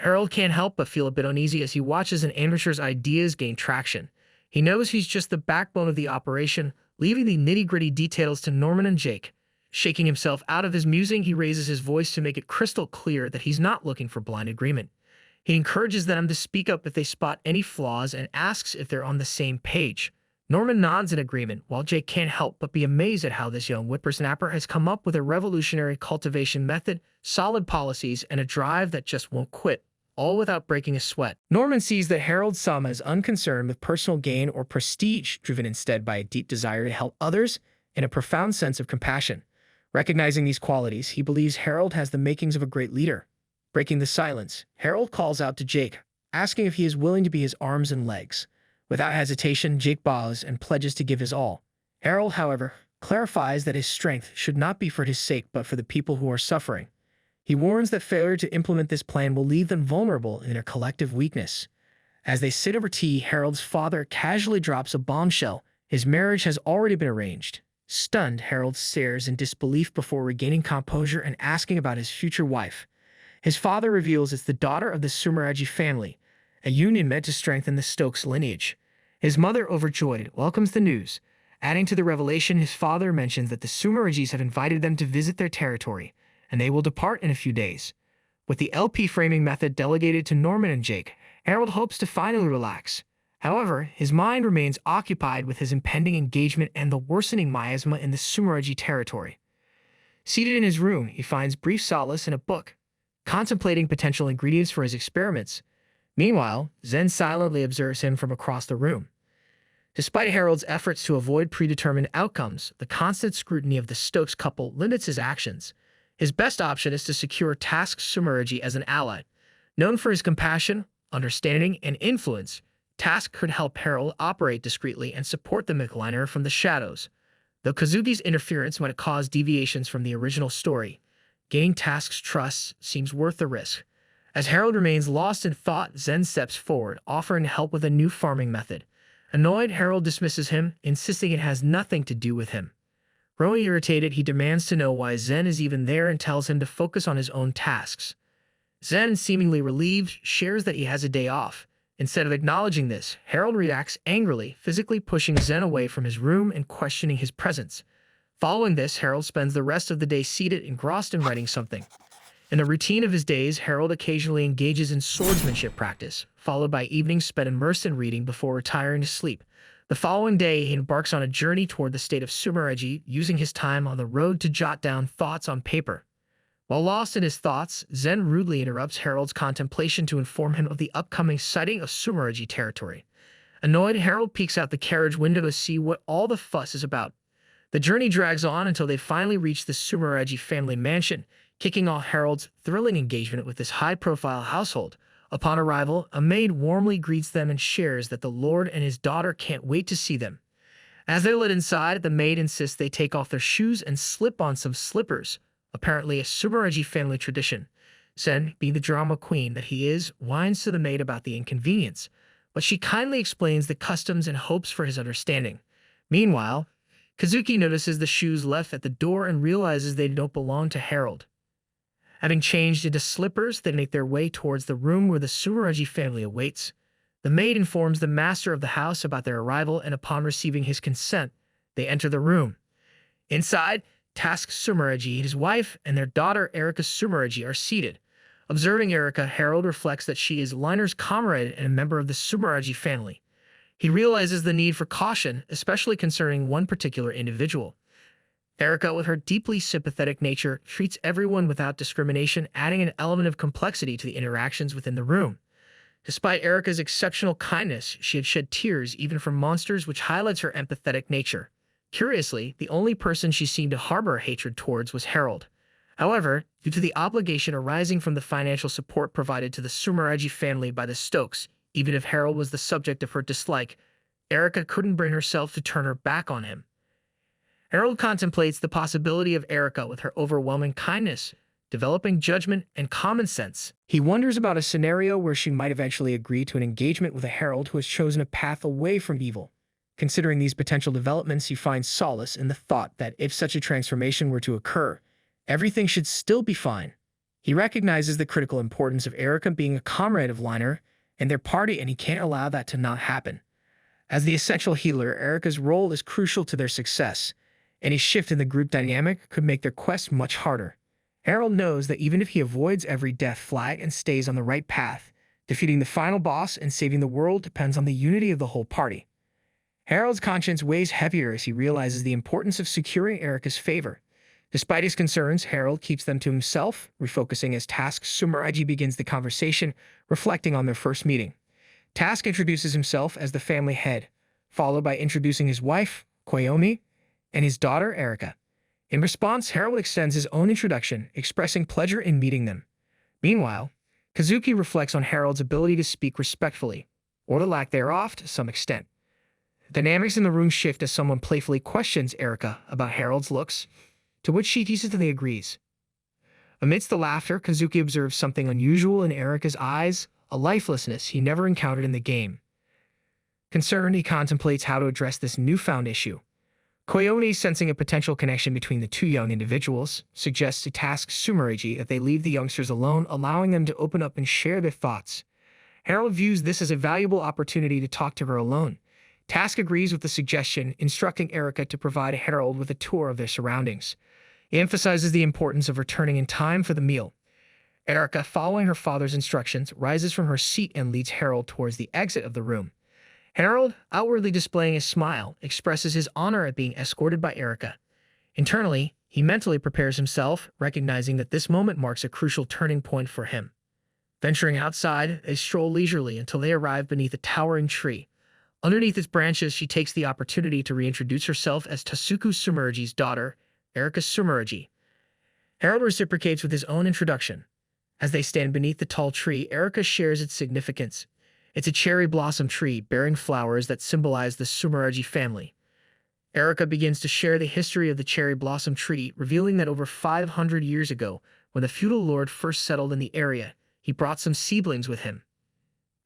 Harold can't help but feel a bit uneasy as he watches an amateur's ideas gain traction. He knows he's just the backbone of the operation, leaving the nitty-gritty details to Norman and Jake. Shaking himself out of his musing, he raises his voice to make it crystal clear that he's not looking for blind agreement. He encourages them to speak up if they spot any flaws and asks if they're on the same page. Norman nods in agreement, while Jake can't help but be amazed at how this young whippersnapper has come up with a revolutionary cultivation method, solid policies, and a drive that just won't quit, all without breaking a sweat. Norman sees that Harold's sum is unconcerned with personal gain or prestige, driven instead by a deep desire to help others and a profound sense of compassion. Recognizing these qualities, he believes Harold has the makings of a great leader. Breaking the silence, Harold calls out to Jake, asking if he is willing to be his arms and legs. Without hesitation, Jake bows and pledges to give his all. Harold, however, clarifies that his strength should not be for his sake but for the people who are suffering. He warns that failure to implement this plan will leave them vulnerable in their collective weakness. As they sit over tea, Harold's father casually drops a bombshell. His marriage has already been arranged. Stunned, Harold stares in disbelief before regaining composure and asking about his future wife. His father reveals it's the daughter of the Sumeragi family, a union meant to strengthen the Stokes lineage. His mother, overjoyed, welcomes the news. Adding to the revelation, his father mentions that the Sumeragis have invited them to visit their territory, and they will depart in a few days. With the LP framing method delegated to Norman and Jake, Harold hopes to finally relax. However, his mind remains occupied with his impending engagement and the worsening miasma in the Sumeragi territory. Seated in his room, he finds brief solace in a book, contemplating potential ingredients for his experiments. Meanwhile, Zen silently observes him from across the room. Despite Harold's efforts to avoid predetermined outcomes, the constant scrutiny of the Stokes couple limits his actions. His best option is to secure Sumeragi as an ally. Known for his compassion, understanding, and influence, Task could help Harold operate discreetly and support the Mythliner from the shadows. Though Kazuki's interference might cause deviations from the original story, gaining Task's trust seems worth the risk. As Harold remains lost in thought, Zen steps forward, offering help with a new farming method. Annoyed, Harold dismisses him, insisting it has nothing to do with him. Growing irritated, he demands to know why Zen is even there and tells him to focus on his own tasks. Zen, seemingly relieved, shares that he has a day off. Instead of acknowledging this, Harold reacts angrily, physically pushing Zen away from his room and questioning his presence. Following this, Harold spends the rest of the day seated, engrossed in writing something. In the routine of his days, Harold occasionally engages in swordsmanship practice, followed by evenings spent immersed in reading before retiring to sleep. The following day, he embarks on a journey toward the state of Sumeragi, using his time on the road to jot down thoughts on paper. While lost in his thoughts, Zen rudely interrupts Harold's contemplation to inform him of the upcoming sighting of Sumeragi territory. Annoyed, Harold peeks out the carriage window to see what all the fuss is about. The journey drags on until they finally reach the Sumeragi family mansion, kicking off Harold's thrilling engagement with this high-profile household. Upon arrival, a maid warmly greets them and shares that the Lord and his daughter can't wait to see them. As they're led inside, the maid insists they take off their shoes and slip on some slippers, apparently a Sumeragi family tradition. Sen, being the drama queen that he is, whines to the maid about the inconvenience, but she kindly explains the customs and hopes for his understanding. Meanwhile, Kazuki notices the shoes left at the door and realizes they don't belong to Harold. Having changed into slippers, they make their way towards the room where the Sumeragi family awaits. The maid informs the master of the house about their arrival, and upon receiving his consent, they enter the room. Inside, Tasuku Sumeragi, his wife, and their daughter Erika Sumeragi are seated. Observing Erika, Harold reflects that she is Liner's comrade and a member of the Sumeragi family. He realizes the need for caution, especially concerning one particular individual. Erika, with her deeply sympathetic nature, treats everyone without discrimination, adding an element of complexity to the interactions within the room. Despite Erika's exceptional kindness, she had shed tears even for monsters, which highlights her empathetic nature. Curiously, the only person she seemed to harbor hatred towards was Harold. However, due to the obligation arising from the financial support provided to the Sumeragi family by the Stokes, even if Harold was the subject of her dislike, Erika couldn't bring herself to turn her back on him. Harold contemplates the possibility of Erika with her overwhelming kindness, developing judgment and common sense. He wonders about a scenario where she might eventually agree to an engagement with a Harold who has chosen a path away from evil. Considering these potential developments, he finds solace in the thought that if such a transformation were to occur, everything should still be fine. He recognizes the critical importance of Erika being a comrade of Liner and their party, and he can't allow that to not happen. As the essential healer, Erika's role is crucial to their success. Any shift in the group dynamic could make their quest much harder. Harold knows that even if he avoids every death flag and stays on the right path, defeating the final boss and saving the world depends on the unity of the whole party. Harold's conscience weighs heavier as he realizes the importance of securing Erika's favor. Despite his concerns, Harold keeps them to himself, refocusing as Tasuku Sumeragi begins the conversation, reflecting on their first meeting. Tasuku introduces himself as the family head, followed by introducing his wife, Koyomi, and his daughter, Erika. In response, Harold extends his own introduction, expressing pleasure in meeting them. Meanwhile, Kazuki reflects on Harold's ability to speak respectfully, or the lack thereof to some extent. Dynamics in the room shift as someone playfully questions Erika about Harold's looks, to which she decently agrees. Amidst the laughter, Kazuki observes something unusual in Erika's eyes, a lifelessness he never encountered in the game. Concerned, he contemplates how to address this newfound issue. Koyomi, sensing a potential connection between the two young individuals, suggests to Tasuku Sumeragi that they leave the youngsters alone, allowing them to open up and share their thoughts. Harold views this as a valuable opportunity to talk to her alone. Tasuku agrees with the suggestion, instructing Erika to provide Harold with a tour of their surroundings. He emphasizes the importance of returning in time for the meal. Erika, following her father's instructions, rises from her seat and leads Harold towards the exit of the room. Harold, outwardly displaying a smile, expresses his honor at being escorted by Erika. Internally, he mentally prepares himself, recognizing that this moment marks a crucial turning point for him. Venturing outside, they stroll leisurely until they arrive beneath a towering tree. Underneath its branches, she takes the opportunity to reintroduce herself as Tasuku Sumeragi's daughter, Erika Sumeragi. Harold reciprocates with his own introduction. As they stand beneath the tall tree, Erika shares its significance. It's a cherry blossom tree bearing flowers that symbolize the Sumeragi family. Erika begins to share the history of the cherry blossom tree, revealing that over 500 years ago, when the feudal lord first settled in the area, he brought some seedlings with him.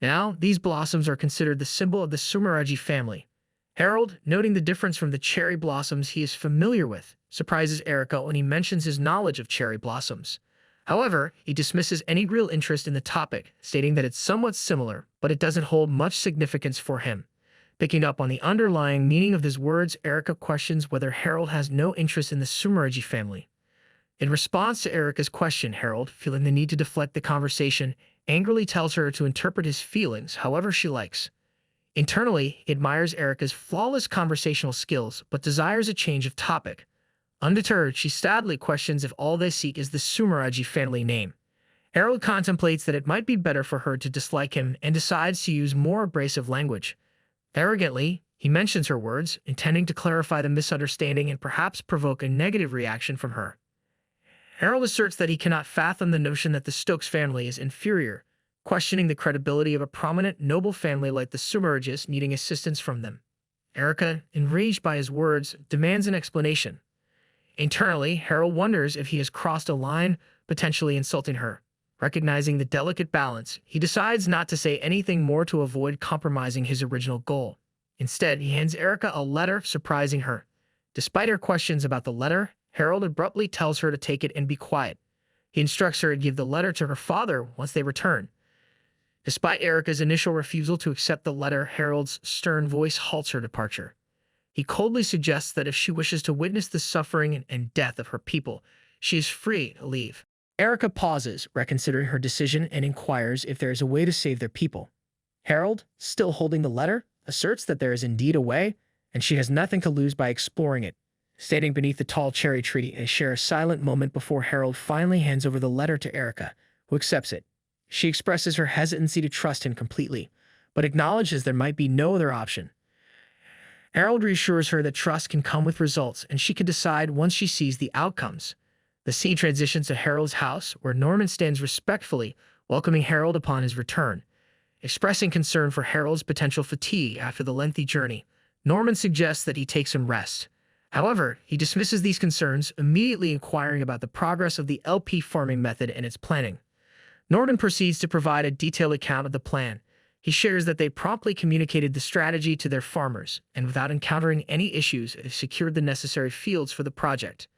Now, these blossoms are considered the symbol of the Sumeragi family. Harold, noting the difference from the cherry blossoms he is familiar with, surprises Erika when he mentions his knowledge of cherry blossoms. However, he dismisses any real interest in the topic, stating that it's somewhat similar, but it doesn't hold much significance for him. Picking up on the underlying meaning of his words, Erika questions whether Harold has no interest in the Sumeragi family. In response to Erika's question, Harold, feeling the need to deflect the conversation, angrily tells her to interpret his feelings however she likes. Internally, he admires Erika's flawless conversational skills, but desires a change of topic. Undeterred, she sadly questions if all they seek is the Sumeragi family name. Harold contemplates that it might be better for her to dislike him and decides to use more abrasive language. Arrogantly, he mentions her words, intending to clarify the misunderstanding and perhaps provoke a negative reaction from her. Harold asserts that he cannot fathom the notion that the Stokes family is inferior, questioning the credibility of a prominent, noble family like the Sumeragis needing assistance from them. Erika, enraged by his words, demands an explanation. Internally, Harold wonders if he has crossed a line, potentially insulting her. Recognizing the delicate balance, he decides not to say anything more to avoid compromising his original goal. Instead, he hands Erica a letter, surprising her. Despite her questions about the letter, Harold abruptly tells her to take it and be quiet. He instructs her to give the letter to her father once they return. Despite Erica's initial refusal to accept the letter, Harold's stern voice halts her departure. He coldly suggests that if she wishes to witness the suffering and death of her people, she is free to leave. Erica pauses, reconsidering her decision, and inquires if there is a way to save their people. Harold, still holding the letter, asserts that there is indeed a way, and she has nothing to lose by exploring it. Standing beneath the tall cherry tree, they share a silent moment before Harold finally hands over the letter to Erica, who accepts it. She expresses her hesitancy to trust him completely, but acknowledges there might be no other option. Harold reassures her that trust can come with results, and she can decide once she sees the outcomes. The scene transitions to Harold's house, where Norman stands respectfully, welcoming Harold upon his return. Expressing concern for Harold's potential fatigue after the lengthy journey, Norman suggests that he take some rest. However, he dismisses these concerns, immediately inquiring about the progress of the LP farming method and its planning. Norman proceeds to provide a detailed account of the plan. He shares that they promptly communicated the strategy to their farmers, and without encountering any issues, have secured the necessary fields for the project.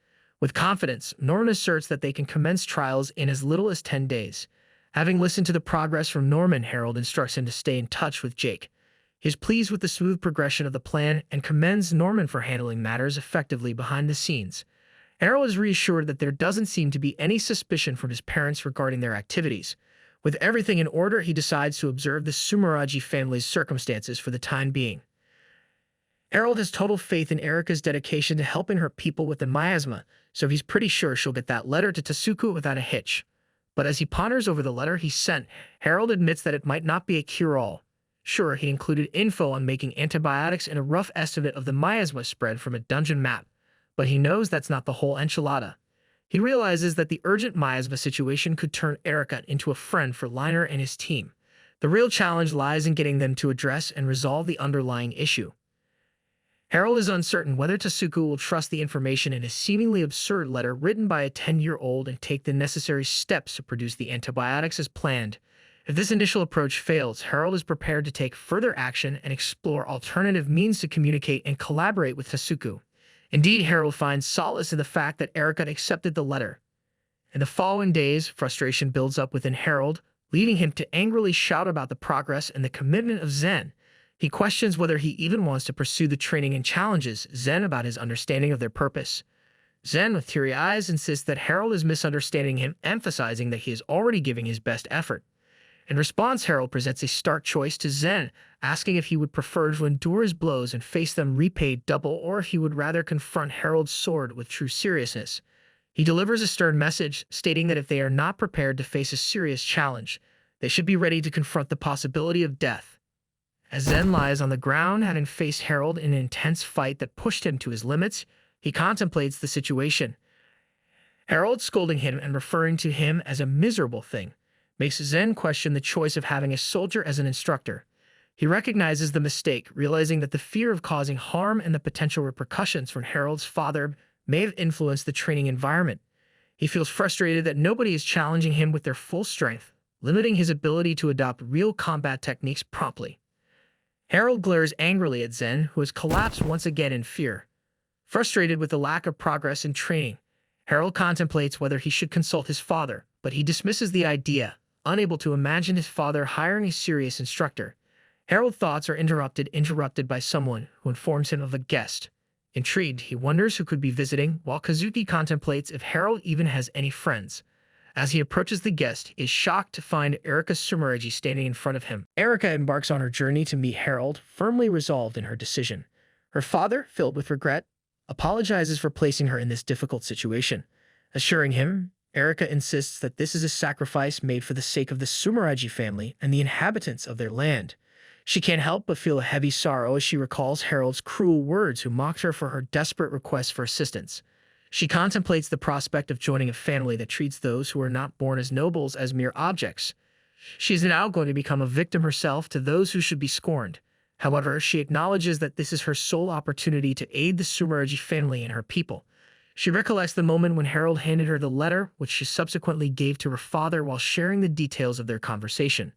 With confidence, Norman asserts that they can commence trials in as little as 10 days. Having listened to the progress from Norman, Harold instructs him to stay in touch with Jake. He is pleased with the smooth progression of the plan and commends Norman for handling matters effectively behind the scenes. Harold is reassured that there doesn't seem to be any suspicion from his parents regarding their activities. With everything in order, he decides to observe the Sumeragi family's circumstances for the time being. Harold has total faith in Erica's dedication to helping her people with the miasma, so he's pretty sure she'll get that letter to Tasuku without a hitch. But as he ponders over the letter he sent, Harold admits that it might not be a cure-all. Sure, he included info on making antibiotics and a rough estimate of the miasma spread from a dungeon map, but he knows that's not the whole enchilada. He realizes that the urgent miasma situation could turn Erica into a friend for Liner and his team. The real challenge lies in getting them to address and resolve the underlying issue. Harold is uncertain whether Tasuku will trust the information in a seemingly absurd letter written by a 10-year-old and take the necessary steps to produce the antibiotics as planned. If this initial approach fails, Harold is prepared to take further action and explore alternative means to communicate and collaborate with Tasuku. Indeed, Harold finds solace in the fact that Erica accepted the letter. In the following days, frustration builds up within Harold, leading him to angrily shout about the progress and the commitment of Zen. He questions whether he even wants to pursue the training and challenges Zen about his understanding of their purpose. Zen, with teary eyes, insists that Harold is misunderstanding him, emphasizing that he is already giving his best effort. In response, Harold presents a stark choice to Zen, asking if he would prefer to endure his blows and face them repaid double, or if he would rather confront Harold's sword with true seriousness. He delivers a stern message, stating that if they are not prepared to face a serious challenge, they should be ready to confront the possibility of death. As Zen lies on the ground, having faced Harold in an intense fight that pushed him to his limits, he contemplates the situation. Harold, scolding him and referring to him as a miserable thing, makes Zen question the choice of having a soldier as an instructor. He recognizes the mistake, realizing that the fear of causing harm and the potential repercussions from Harold's father may have influenced the training environment. He feels frustrated that nobody is challenging him with their full strength, limiting his ability to adopt real combat techniques promptly. Harold glares angrily at Zen, who has collapsed once again in fear. Frustrated with the lack of progress in training, Harold contemplates whether he should consult his father, but he dismisses the idea, unable to imagine his father hiring a serious instructor. Harold's thoughts are interrupted by someone who informs him of a guest. Intrigued, he wonders who could be visiting, while Kazuki contemplates if Harold even has any friends. As he approaches the guest, he is shocked to find Erica Sumeragi standing in front of him. Erica embarks on her journey to meet Harold, firmly resolved in her decision. Her father, filled with regret, apologizes for placing her in this difficult situation. Assuring him, Erica insists that this is a sacrifice made for the sake of the Sumeragi family and the inhabitants of their land. She can't help but feel a heavy sorrow as she recalls Harold's cruel words who mocked her for her desperate request for assistance. She contemplates the prospect of joining a family that treats those who are not born as nobles as mere objects. She is now going to become a victim herself to those who should be scorned. However, she acknowledges that this is her sole opportunity to aid the Sumeragi family and her people. She recollects the moment when Harold handed her the letter, which she subsequently gave to her father while sharing the details of their conversation.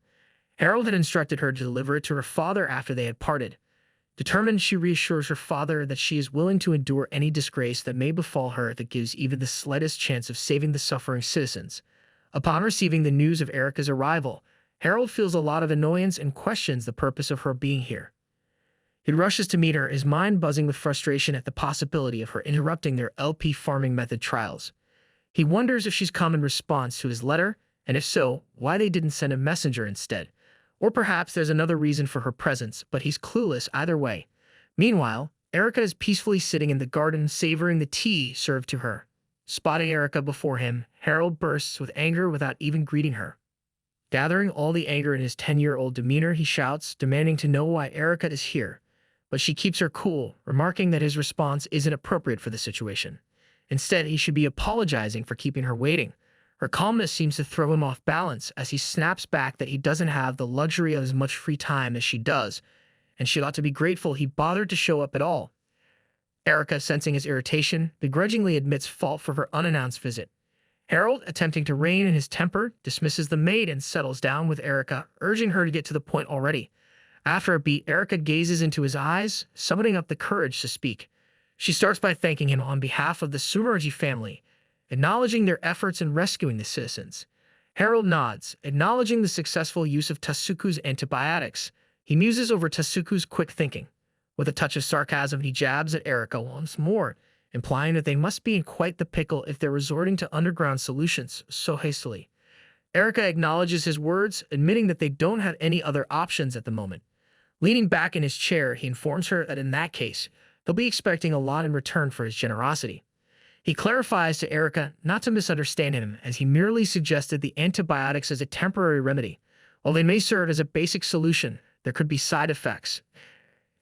Harold had instructed her to deliver it to her father after they had parted. Determined, she reassures her father that she is willing to endure any disgrace that may befall her that gives even the slightest chance of saving the suffering citizens. Upon receiving the news of Erica's arrival, Harold feels a lot of annoyance and questions the purpose of her being here. He rushes to meet her, his mind buzzing with frustration at the possibility of her interrupting their LP farming method trials. He wonders if she's come in response to his letter, and if so, why they didn't send a messenger instead. Or perhaps there's another reason for her presence, but he's clueless either way. Meanwhile, Erica is peacefully sitting in the garden, savoring the tea served to her. Spotting Erica before him, Harold bursts with anger without even greeting her. Gathering all the anger in his 10-year-old demeanor, he shouts, demanding to know why Erica is here. But she keeps her cool, remarking that his response isn't appropriate for the situation. Instead, he should be apologizing for keeping her waiting. Her calmness seems to throw him off balance as he snaps back that he doesn't have the luxury of as much free time as she does, and she ought to be grateful he bothered to show up at all. Erica, sensing his irritation, begrudgingly admits fault for her unannounced visit. Harold, attempting to rein in his temper, dismisses the maid and settles down with Erica, urging her to get to the point already. After a beat, Erica gazes into his eyes, summoning up the courage to speak. She starts by thanking him on behalf of the Sumeragi family, acknowledging their efforts in rescuing the citizens. Harold nods, acknowledging the successful use of Tasuku's antibiotics. He muses over Tasuku's quick thinking. With a touch of sarcasm, he jabs at Erica once more, implying that they must be in quite the pickle if they're resorting to underground solutions so hastily. Erica acknowledges his words, admitting that they don't have any other options at the moment. Leaning back in his chair, he informs her that in that case, they'll be expecting a lot in return for his generosity. He clarifies to Erica not to misunderstand him, as he merely suggested the antibiotics as a temporary remedy. While they may serve as a basic solution, there could be side effects.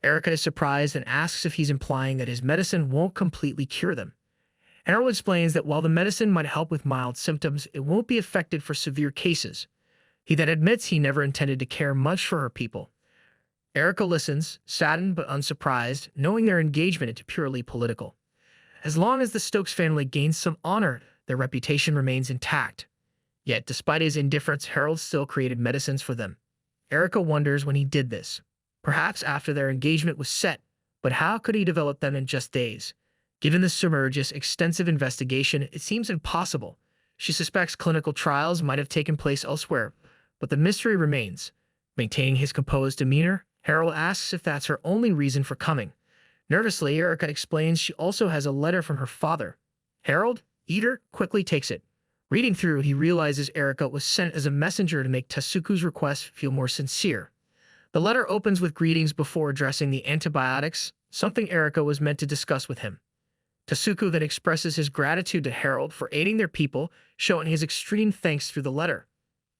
Erica is surprised and asks if he's implying that his medicine won't completely cure them. Harold explains that while the medicine might help with mild symptoms, it won't be effective for severe cases. He then admits he never intended to care much for her people. Erica listens, saddened but unsurprised, knowing their engagement is purely political. As long as the Stokes family gains some honor, their reputation remains intact. Yet, despite his indifference, Harold still created medicines for them. Erica wonders when he did this. Perhaps after their engagement was set, but how could he develop them in just days? Given the Sumeragis' extensive investigation, it seems impossible. She suspects clinical trials might have taken place elsewhere, but the mystery remains. Maintaining his composed demeanor, Harold asks if that's her only reason for coming. Nervously, Erica explains she also has a letter from her father. Harold, eager, quickly takes it. Reading through, he realizes Erica was sent as a messenger to make Tasuku's request feel more sincere. The letter opens with greetings before addressing the antibiotics, something Erica was meant to discuss with him. Tasuku then expresses his gratitude to Harold for aiding their people, showing his extreme thanks through the letter.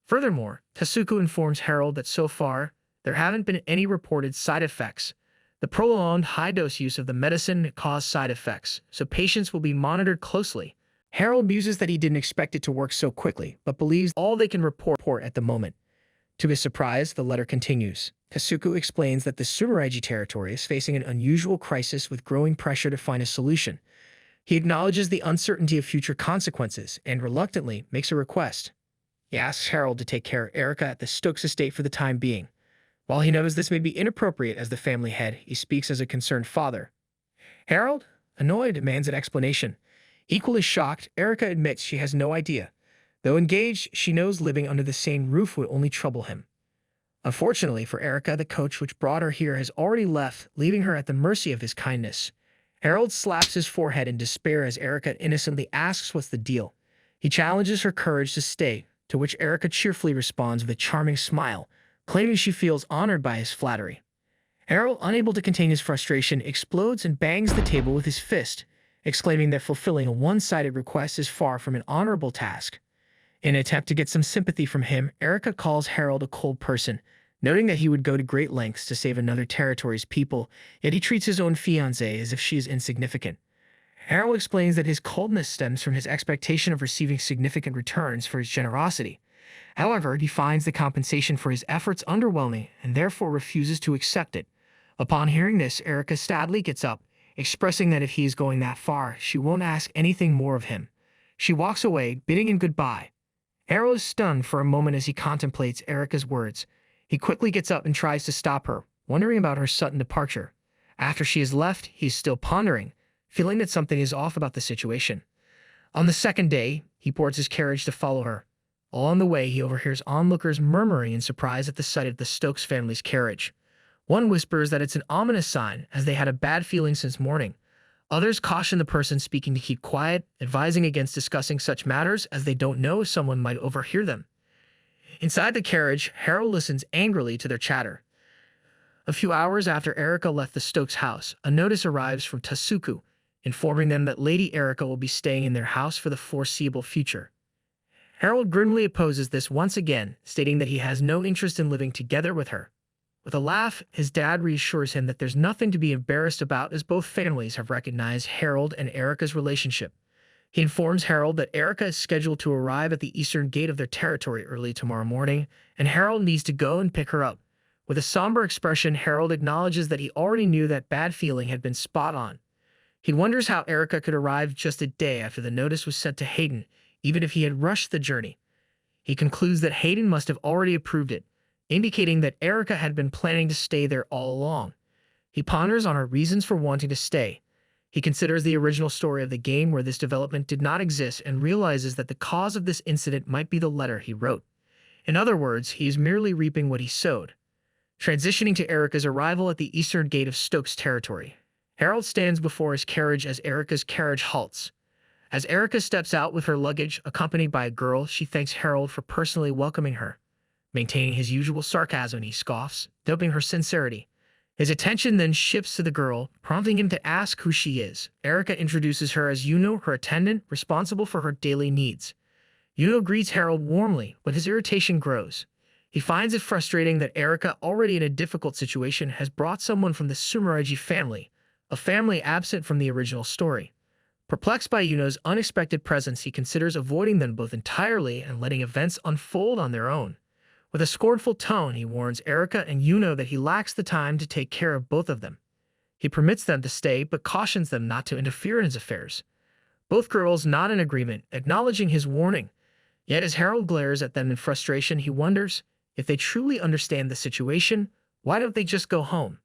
Furthermore, Tasuku informs Harold that so far, there haven't been any reported side effects. The prolonged high-dose use of the medicine caused side effects, so patients will be monitored closely. Harold muses that he didn't expect it to work so quickly, but believes all they can report at the moment. To his surprise, the letter continues. Tasuku explains that the Sumeragi territory is facing an unusual crisis with growing pressure to find a solution. He acknowledges the uncertainty of future consequences and reluctantly makes a request. He asks Harold to take care of Erica at the Stokes estate for the time being. While he knows this may be inappropriate as the family head, he speaks as a concerned father. Harold, annoyed, demands an explanation. Equally shocked, Erica admits she has no idea. Though engaged, she knows living under the same roof would only trouble him. Unfortunately for Erica, the coach which brought her here has already left, leaving her at the mercy of his kindness. Harold slaps his forehead in despair as Erica innocently asks what's the deal. He challenges her courage to stay, to which Erica cheerfully responds with a charming smile, claiming she feels honored by his flattery. Harold, unable to contain his frustration, explodes and bangs the table with his fist, exclaiming that fulfilling a one-sided request is far from an honorable task. In an attempt to get some sympathy from him, Erica calls Harold a cold person, noting that he would go to great lengths to save another territory's people, yet he treats his own fiancée as if she is insignificant. Harold explains that his coldness stems from his expectation of receiving significant returns for his generosity. However, he finds the compensation for his efforts underwhelming and therefore refuses to accept it. Upon hearing this, Erica sadly gets up, expressing that if he is going that far, she won't ask anything more of him. She walks away, bidding him goodbye. Harold is stunned for a moment as he contemplates Erika's words. He quickly gets up and tries to stop her, wondering about her sudden departure. After she has left, he is still pondering, feeling that something is off about the situation. On the second day, he boards his carriage to follow her. Along the way, he overhears onlookers murmuring in surprise at the sight of the Stokes family's carriage. One whispers that it's an ominous sign, as they had a bad feeling since morning. Others caution the person speaking to keep quiet, advising against discussing such matters as they don't know if someone might overhear them. Inside the carriage, Harold listens angrily to their chatter. A few hours after Erika left the Stokes' house, a notice arrives from Tasuku, informing them that Lady Erika will be staying in their house for the foreseeable future. Harold grimly opposes this once again, stating that he has no interest in living together with her. With a laugh, his dad reassures him that there's nothing to be embarrassed about as both families have recognized Harold and Erika's relationship. He informs Harold that Erika is scheduled to arrive at the eastern gate of their territory early tomorrow morning, and Harold needs to go and pick her up. With a somber expression, Harold acknowledges that he already knew that bad feeling had been spot on. He wonders how Erika could arrive just a day after the notice was sent to Hayden, even if he had rushed the journey. He concludes that Hayden must have already approved it, indicating that Erika had been planning to stay there all along. He ponders on her reasons for wanting to stay. He considers the original story of the game where this development did not exist and realizes that the cause of this incident might be the letter he wrote. In other words, he is merely reaping what he sowed. Transitioning to Erika's arrival at the eastern gate of Stokes' territory, Harold stands before his carriage as Erika's carriage halts. As Erika steps out with her luggage, accompanied by a girl, she thanks Harold for personally welcoming her. Maintaining his usual sarcasm, he scoffs, doubting her sincerity. His attention then shifts to the girl, prompting him to ask who she is. Erika introduces her as Yuno, her attendant, responsible for her daily needs. Yuno greets Harold warmly, but his irritation grows. He finds it frustrating that Erika, already in a difficult situation, has brought someone from the Sumeragi family, a family absent from the original story. Perplexed by Yuno's unexpected presence, he considers avoiding them both entirely and letting events unfold on their own. With a scornful tone, he warns Erika and Yuno that he lacks the time to take care of both of them. He permits them to stay, but cautions them not to interfere in his affairs. Both girls nod in agreement, acknowledging his warning. Yet as Harold glares at them in frustration, he wonders, if they truly understand the situation, why don't they just go home?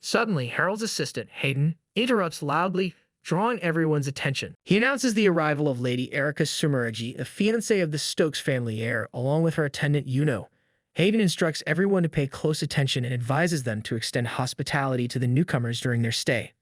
Suddenly, Harold's assistant, Hayden, interrupts loudly, drawing everyone's attention. He announces the arrival of Lady Erika Sumeragi, a fiancée of the Stokes family heir, along with her attendant Yuno. Hayden instructs everyone to pay close attention and advises them to extend hospitality to the newcomers during their stay.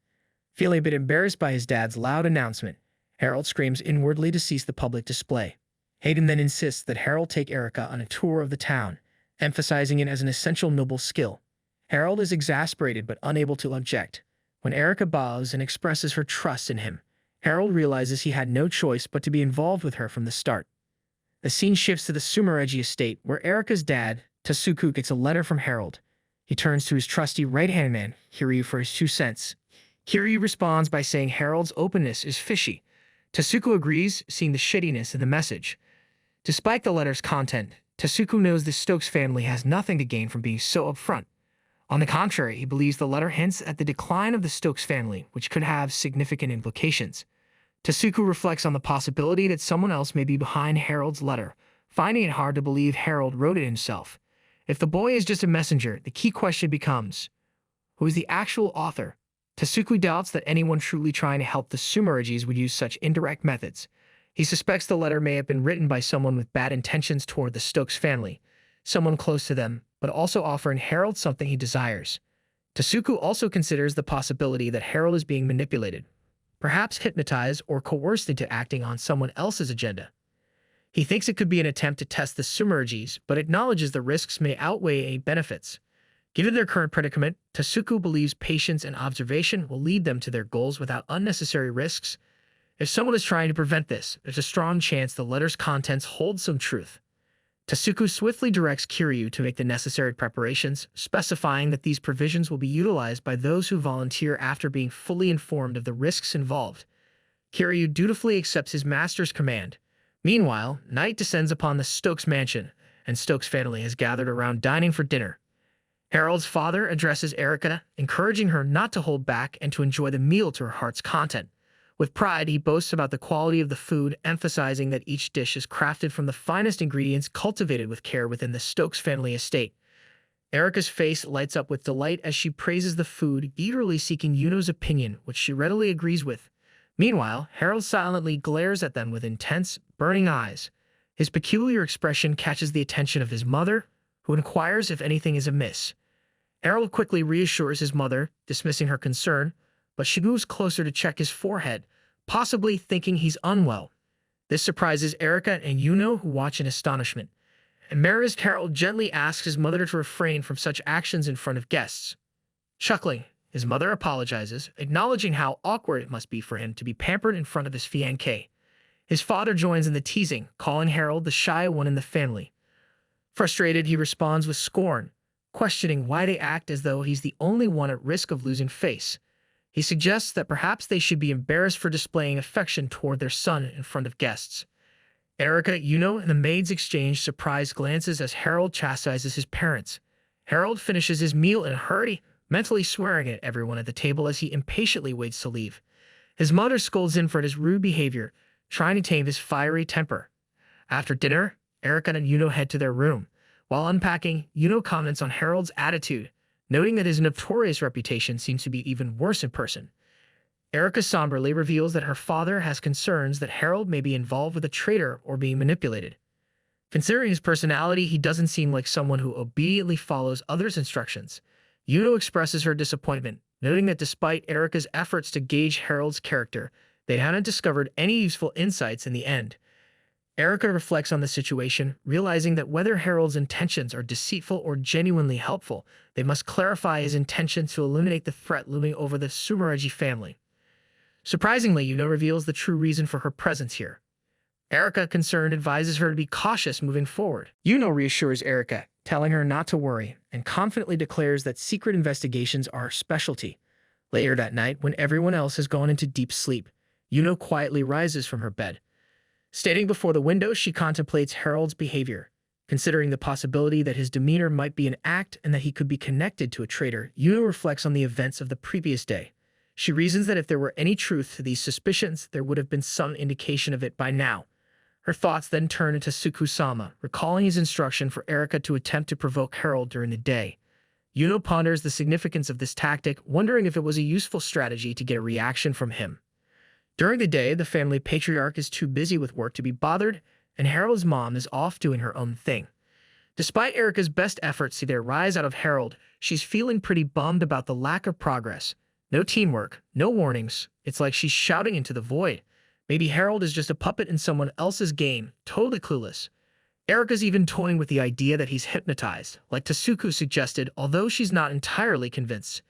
Feeling a bit embarrassed by his dad's loud announcement, Harold screams inwardly to cease the public display. Hayden then insists that Harold take Erika on a tour of the town, emphasizing it as an essential noble skill. Harold is exasperated but unable to object. When Erika bows and expresses her trust in him, Harold realizes he had no choice but to be involved with her from the start. The scene shifts to the Sumeragi estate, where Erika's dad, Tasuku, gets a letter from Harold. He turns to his trusty right-hand man, Kiryu, for his 2 cents. Kiryu responds by saying Harold's openness is fishy. Tasuku agrees, seeing the shittiness of the message. Despite the letter's content, Tasuku knows the Stokes family has nothing to gain from being so upfront. On the contrary, he believes the letter hints at the decline of the Stokes family, which could have significant implications. Tasuku reflects on the possibility that someone else may be behind Harold's letter, finding it hard to believe Harold wrote it himself. If the boy is just a messenger, the key question becomes, who is the actual author? Tasuku doubts that anyone truly trying to help the Sumeragis would use such indirect methods. He suspects the letter may have been written by someone with bad intentions toward the Stokes family, someone close to them, but also offering Harold something he desires. Tasuku also considers the possibility that Harold is being manipulated, perhaps hypnotized or coerced into acting on someone else's agenda. He thinks it could be an attempt to test the Sumeragis, but acknowledges the risks may outweigh any benefits. Given their current predicament, Tasuku believes patience and observation will lead them to their goals without unnecessary risks. If someone is trying to prevent this, there's a strong chance the letter's contents hold some truth. Tasuku swiftly directs Kiryu to make the necessary preparations, specifying that these provisions will be utilized by those who volunteer after being fully informed of the risks involved. Kiryu dutifully accepts his master's command. Meanwhile, night descends upon the Stokes mansion, and Stokes family has gathered around dining for dinner. Harold's father addresses Erica, encouraging her not to hold back and to enjoy the meal to her heart's content. With pride, he boasts about the quality of the food, emphasizing that each dish is crafted from the finest ingredients cultivated with care within the Stokes family estate. Erica's face lights up with delight as she praises the food, eagerly seeking Yuno's opinion, which she readily agrees with. Meanwhile, Harold silently glares at them with intense, burning eyes. His peculiar expression catches the attention of his mother, who inquires if anything is amiss. Harold quickly reassures his mother, dismissing her concern, but she moves closer to check his forehead, possibly thinking he's unwell. This surprises Erica and Yuno, who watch in astonishment. Embarrassed, Harold gently asks his mother to refrain from such actions in front of guests. Chuckling, his mother apologizes, acknowledging how awkward it must be for him to be pampered in front of his fiancée. His father joins in the teasing, calling Harold the shy one in the family. Frustrated, he responds with scorn, questioning why they act as though he's the only one at risk of losing face. He suggests that perhaps they should be embarrassed for displaying affection toward their son in front of guests. Erica, Yuno, and the maids exchange surprised glances as Harold chastises his parents. Harold finishes his meal in a hurry, mentally swearing at everyone at the table as he impatiently waits to leave. His mother scolds him for his rude behavior, trying to tame his fiery temper. After dinner, Erica and Yuno head to their room. While unpacking, Yuno comments on Harold's attitude, noting that his notorious reputation seems to be even worse in person. Erica somberly reveals that her father has concerns that Harold may be involved with a traitor or being manipulated. Considering his personality, he doesn't seem like someone who obediently follows others' instructions. Yuno expresses her disappointment, noting that despite Erica's efforts to gauge Harold's character, they hadn't discovered any useful insights in the end. Erica reflects on the situation, realizing that whether Harold's intentions are deceitful or genuinely helpful, they must clarify his intention to eliminate the threat looming over the Sumeragi family. Surprisingly, Yuno reveals the true reason for her presence here. Erica, concerned, advises her to be cautious moving forward. Yuno reassures Erica, telling her not to worry, and confidently declares that secret investigations are her specialty. Later that night, when everyone else has gone into deep sleep, Yuno quietly rises from her bed. Standing before the window, she contemplates Harold's behavior. Considering the possibility that his demeanor might be an act and that he could be connected to a traitor, Yuno reflects on the events of the previous day. She reasons that if there were any truth to these suspicions, there would have been some indication of it by now. Her thoughts then turn into Tasuku-sama, recalling his instruction for Erica to attempt to provoke Harold during the day. Yuno ponders the significance of this tactic, wondering if it was a useful strategy to get a reaction from him. During the day, the family patriarch is too busy with work to be bothered, and Harold's mom is off doing her own thing. Despite Erica's best efforts to get a rise out of Harold, she's feeling pretty bummed about the lack of progress. No teamwork, no warnings. It's like she's shouting into the void. Maybe Harold is just a puppet in someone else's game, totally clueless. Erica's even toying with the idea that he's hypnotized, like Tasuku suggested, although she's not entirely convinced.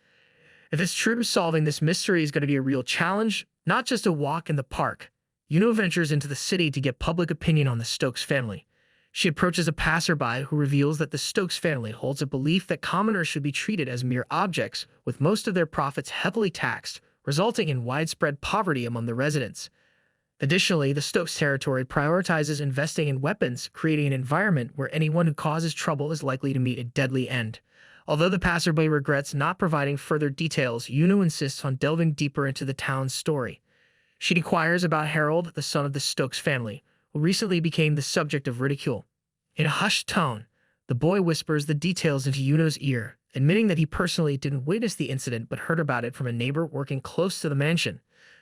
If it's true, solving this mystery is going to be a real challenge, not just a walk in the park. Yuno ventures into the city to get public opinion on the Stokes family. She approaches a passerby who reveals that the Stokes family holds a belief that commoners should be treated as mere objects, with most of their profits heavily taxed, resulting in widespread poverty among the residents. Additionally, the Stokes territory prioritizes investing in weapons, creating an environment where anyone who causes trouble is likely to meet a deadly end. Although the passerby regrets not providing further details, Yuno insists on delving deeper into the town's story. She inquires about Harold, the son of the Stokes family, who recently became the subject of ridicule. In a hushed tone, the boy whispers the details into Yuno's ear, admitting that he personally didn't witness the incident but heard about it from a neighbor working close to the mansion.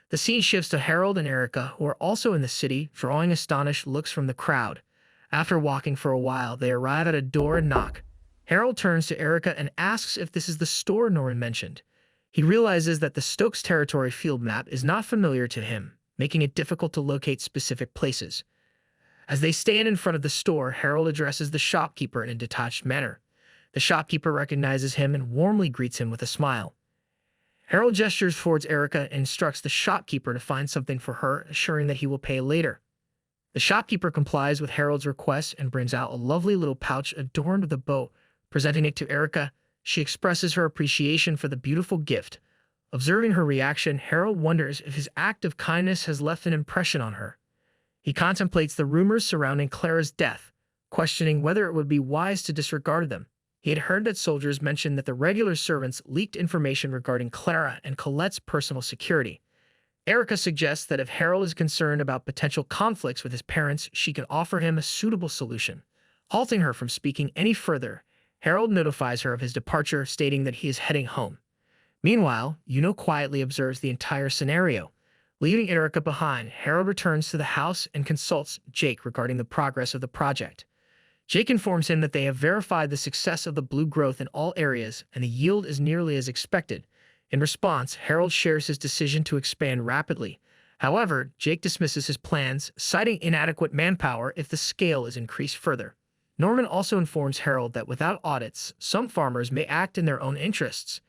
The scene shifts to Harold and Erica, who are also in the city, drawing astonished looks from the crowd. After walking for a while, they arrive at a door and knock. Harold turns to Erica and asks if this is the store Norrin mentioned. He realizes that the Stokes territory field map is not familiar to him, making it difficult to locate specific places. As they stand in front of the store, Harold addresses the shopkeeper in a detached manner. The shopkeeper recognizes him and warmly greets him with a smile. Harold gestures towards Erica and instructs the shopkeeper to find something for her, assuring that he will pay later. The shopkeeper complies with Harold's request and brings out a lovely little pouch adorned with a bow. Presenting it to Erica, she expresses her appreciation for the beautiful gift. Observing her reaction, Harold wonders if his act of kindness has left an impression on her. He contemplates the rumors surrounding Clara's death, questioning whether it would be wise to disregard them. He had heard that soldiers mentioned that the regular servants leaked information regarding Clara and Colette's personal security. Erica suggests that if Harold is concerned about potential conflicts with his parents, she can offer him a suitable solution. Halting her from speaking any further, Harold notifies her of his departure, stating that he is heading home. Meanwhile, Yuno quietly observes the entire scenario. Leaving Erica behind, Harold returns to the house and consults Jake regarding the progress of the project. Jake informs him that they have verified the success of the blue growth in all areas and the yield is nearly as expected. In response, Harold shares his decision to expand rapidly. However, Jake dismisses his plans, citing inadequate manpower if the scale is increased further. Norman also informs Harold that without audits, some farmers may act in their own interests.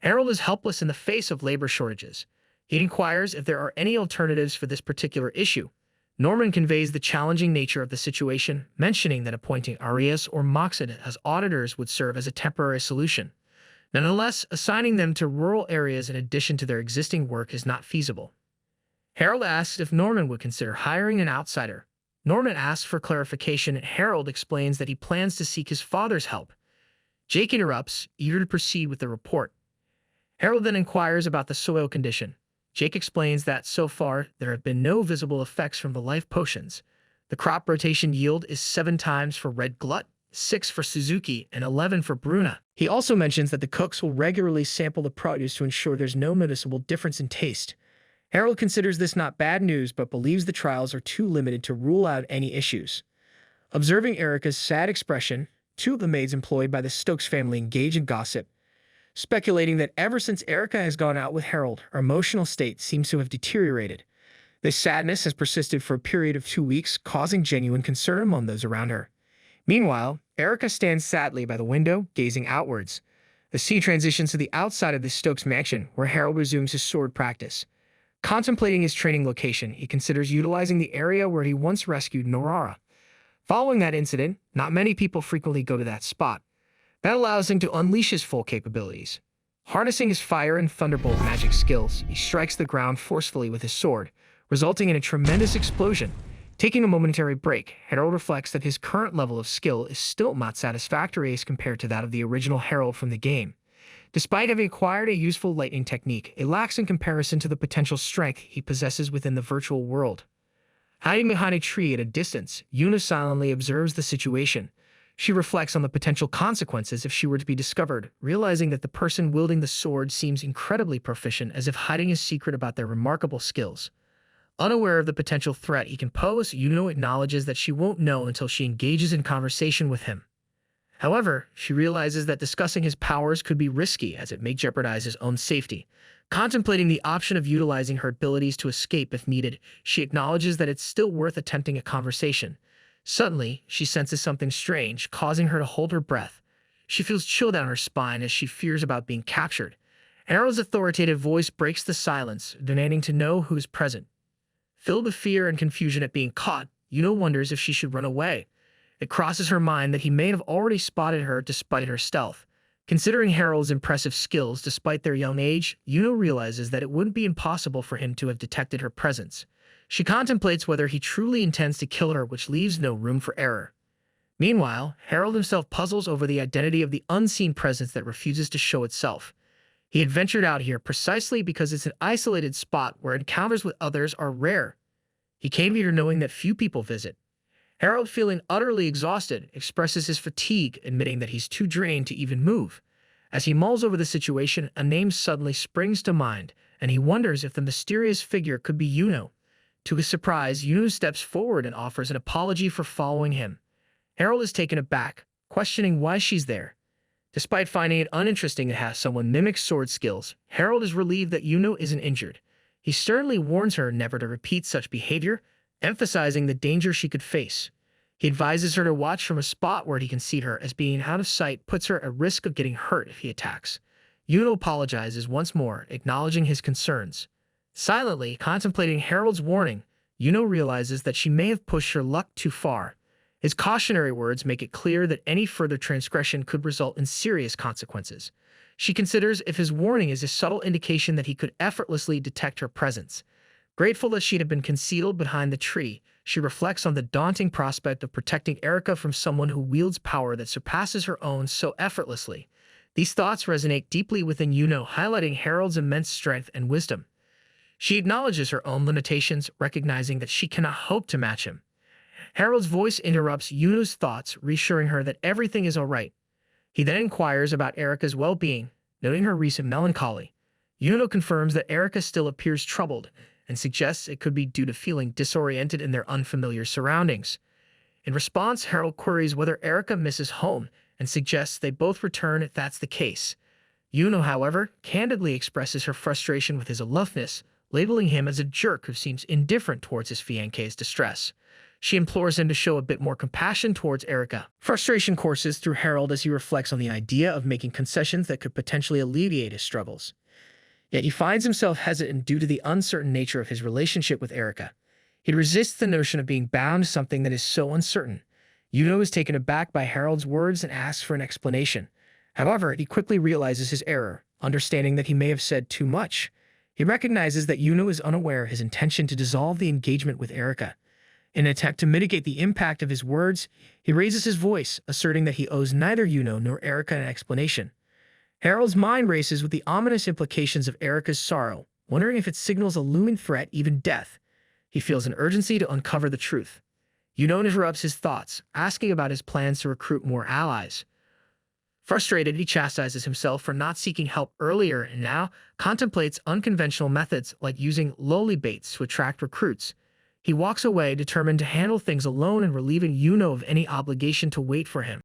Harold is helpless in the face of labor shortages. He inquires if there are any alternatives for this particular issue. Norman conveys the challenging nature of the situation, mentioning that appointing Arias or Moxid as auditors would serve as a temporary solution. Nonetheless, assigning them to rural areas in addition to their existing work is not feasible. Harold asks if Norman would consider hiring an outsider. Norman asks for clarification and Harold explains that he plans to seek his father's help. Jake interrupts, eager to proceed with the report. Harold then inquires about the soil condition. Jake explains that, so far, there have been no visible effects from the life potions. The crop rotation yield is 7 times for Red Glut, 6 for Suzuki, and 11 for Bruna. He also mentions that the cooks will regularly sample the produce to ensure there's no noticeable difference in taste. Harold considers this not bad news but believes the trials are too limited to rule out any issues. Observing Erica's sad expression, 2 of the maids employed by the Stokes family engage in gossip, speculating that ever since Erica has gone out with Harold, her emotional state seems to have deteriorated. This sadness has persisted for a period of 2 weeks, causing genuine concern among those around her. Meanwhile, Erica stands sadly by the window, gazing outwards. The scene transitions to the outside of the Stokes mansion, where Harold resumes his sword practice. Contemplating his training location, he considers utilizing the area where he once rescued Norara. Following that incident, not many people frequently go to that spot. That allows him to unleash his full capabilities. Harnessing his fire and thunderbolt magic skills, he strikes the ground forcefully with his sword, resulting in a tremendous explosion. Taking a momentary break, Harold reflects that his current level of skill is still not satisfactory as compared to that of the original Harold from the game. Despite having acquired a useful lightning technique, it lacks in comparison to the potential strength he possesses within the virtual world. Hiding behind a tree at a distance, Yuna silently observes the situation. She reflects on the potential consequences if she were to be discovered, realizing that the person wielding the sword seems incredibly proficient, as if hiding a secret about their remarkable skills. Unaware of the potential threat he can pose, Yuno acknowledges that she won't know until she engages in conversation with him. However, she realizes that discussing his powers could be risky, as it may jeopardize his own safety. Contemplating the option of utilizing her abilities to escape if needed, she acknowledges that it's still worth attempting a conversation. Suddenly, she senses something strange, causing her to hold her breath. She feels chill down her spine as she fears about being captured. Harold's authoritative voice breaks the silence, demanding to know who is present. Filled with fear and confusion at being caught, Yuno wonders if she should run away. It crosses her mind that he may have already spotted her despite her stealth. Considering Harold's impressive skills despite their young age, Yuno realizes that it wouldn't be impossible for him to have detected her presence. She contemplates whether he truly intends to kill her, which leaves no room for error. Meanwhile, Harold himself puzzles over the identity of the unseen presence that refuses to show itself. He had ventured out here precisely because it's an isolated spot where encounters with others are rare. He came here knowing that few people visit. Harold, feeling utterly exhausted, expresses his fatigue, admitting that he's too drained to even move. As he mulls over the situation, a name suddenly springs to mind, and he wonders if the mysterious figure could be Yuno. To his surprise, Yuno steps forward and offers an apology for following him. Harold is taken aback, questioning why she's there. Despite finding it uninteresting to have someone mimic sword skills, Harold is relieved that Yuno isn't injured. He sternly warns her never to repeat such behavior, emphasizing the danger she could face. He advises her to watch from a spot where he can see her, as being out of sight puts her at risk of getting hurt if he attacks. Yuno apologizes once more, acknowledging his concerns. Silently contemplating Harold's warning, Yuno realizes that she may have pushed her luck too far. His cautionary words make it clear that any further transgression could result in serious consequences. She considers if his warning is a subtle indication that he could effortlessly detect her presence. Grateful that she'd have been concealed behind the tree, she reflects on the daunting prospect of protecting Erika from someone who wields power that surpasses her own so effortlessly. These thoughts resonate deeply within Yuno, highlighting Harold's immense strength and wisdom. She acknowledges her own limitations, recognizing that she cannot hope to match him. Harold's voice interrupts Yuno's thoughts, reassuring her that everything is all right. He then inquires about Erika's well-being, noting her recent melancholy. Yuno confirms that Erika still appears troubled and suggests it could be due to feeling disoriented in their unfamiliar surroundings. In response, Harold queries whether Erika misses home and suggests they both return if that's the case. Yuno, however, candidly expresses her frustration with his aloofness, labeling him as a jerk who seems indifferent towards his fiancé's distress. She implores him to show a bit more compassion towards Erika. Frustration courses through Harold as he reflects on the idea of making concessions that could potentially alleviate his struggles. Yet he finds himself hesitant due to the uncertain nature of his relationship with Erika. He resists the notion of being bound to something that is so uncertain. Yuno is taken aback by Harold's words and asks for an explanation. However, he quickly realizes his error, understanding that he may have said too much. He recognizes that Yuno is unaware of his intention to dissolve the engagement with Erika. In an attempt to mitigate the impact of his words, he raises his voice, asserting that he owes neither Yuno nor Erika an explanation. Harold's mind races with the ominous implications of Erika's sorrow, wondering if it signals a looming threat, even death. He feels an urgency to uncover the truth. Yuno interrupts his thoughts, asking about his plans to recruit more allies. Frustrated, he chastises himself for not seeking help earlier and now contemplates unconventional methods like using lowly baits to attract recruits. He walks away, determined to handle things alone and relieving Yuno of any obligation to wait for him.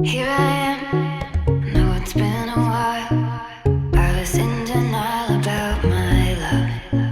Here I am, know it's been a while. I was in denial about my love.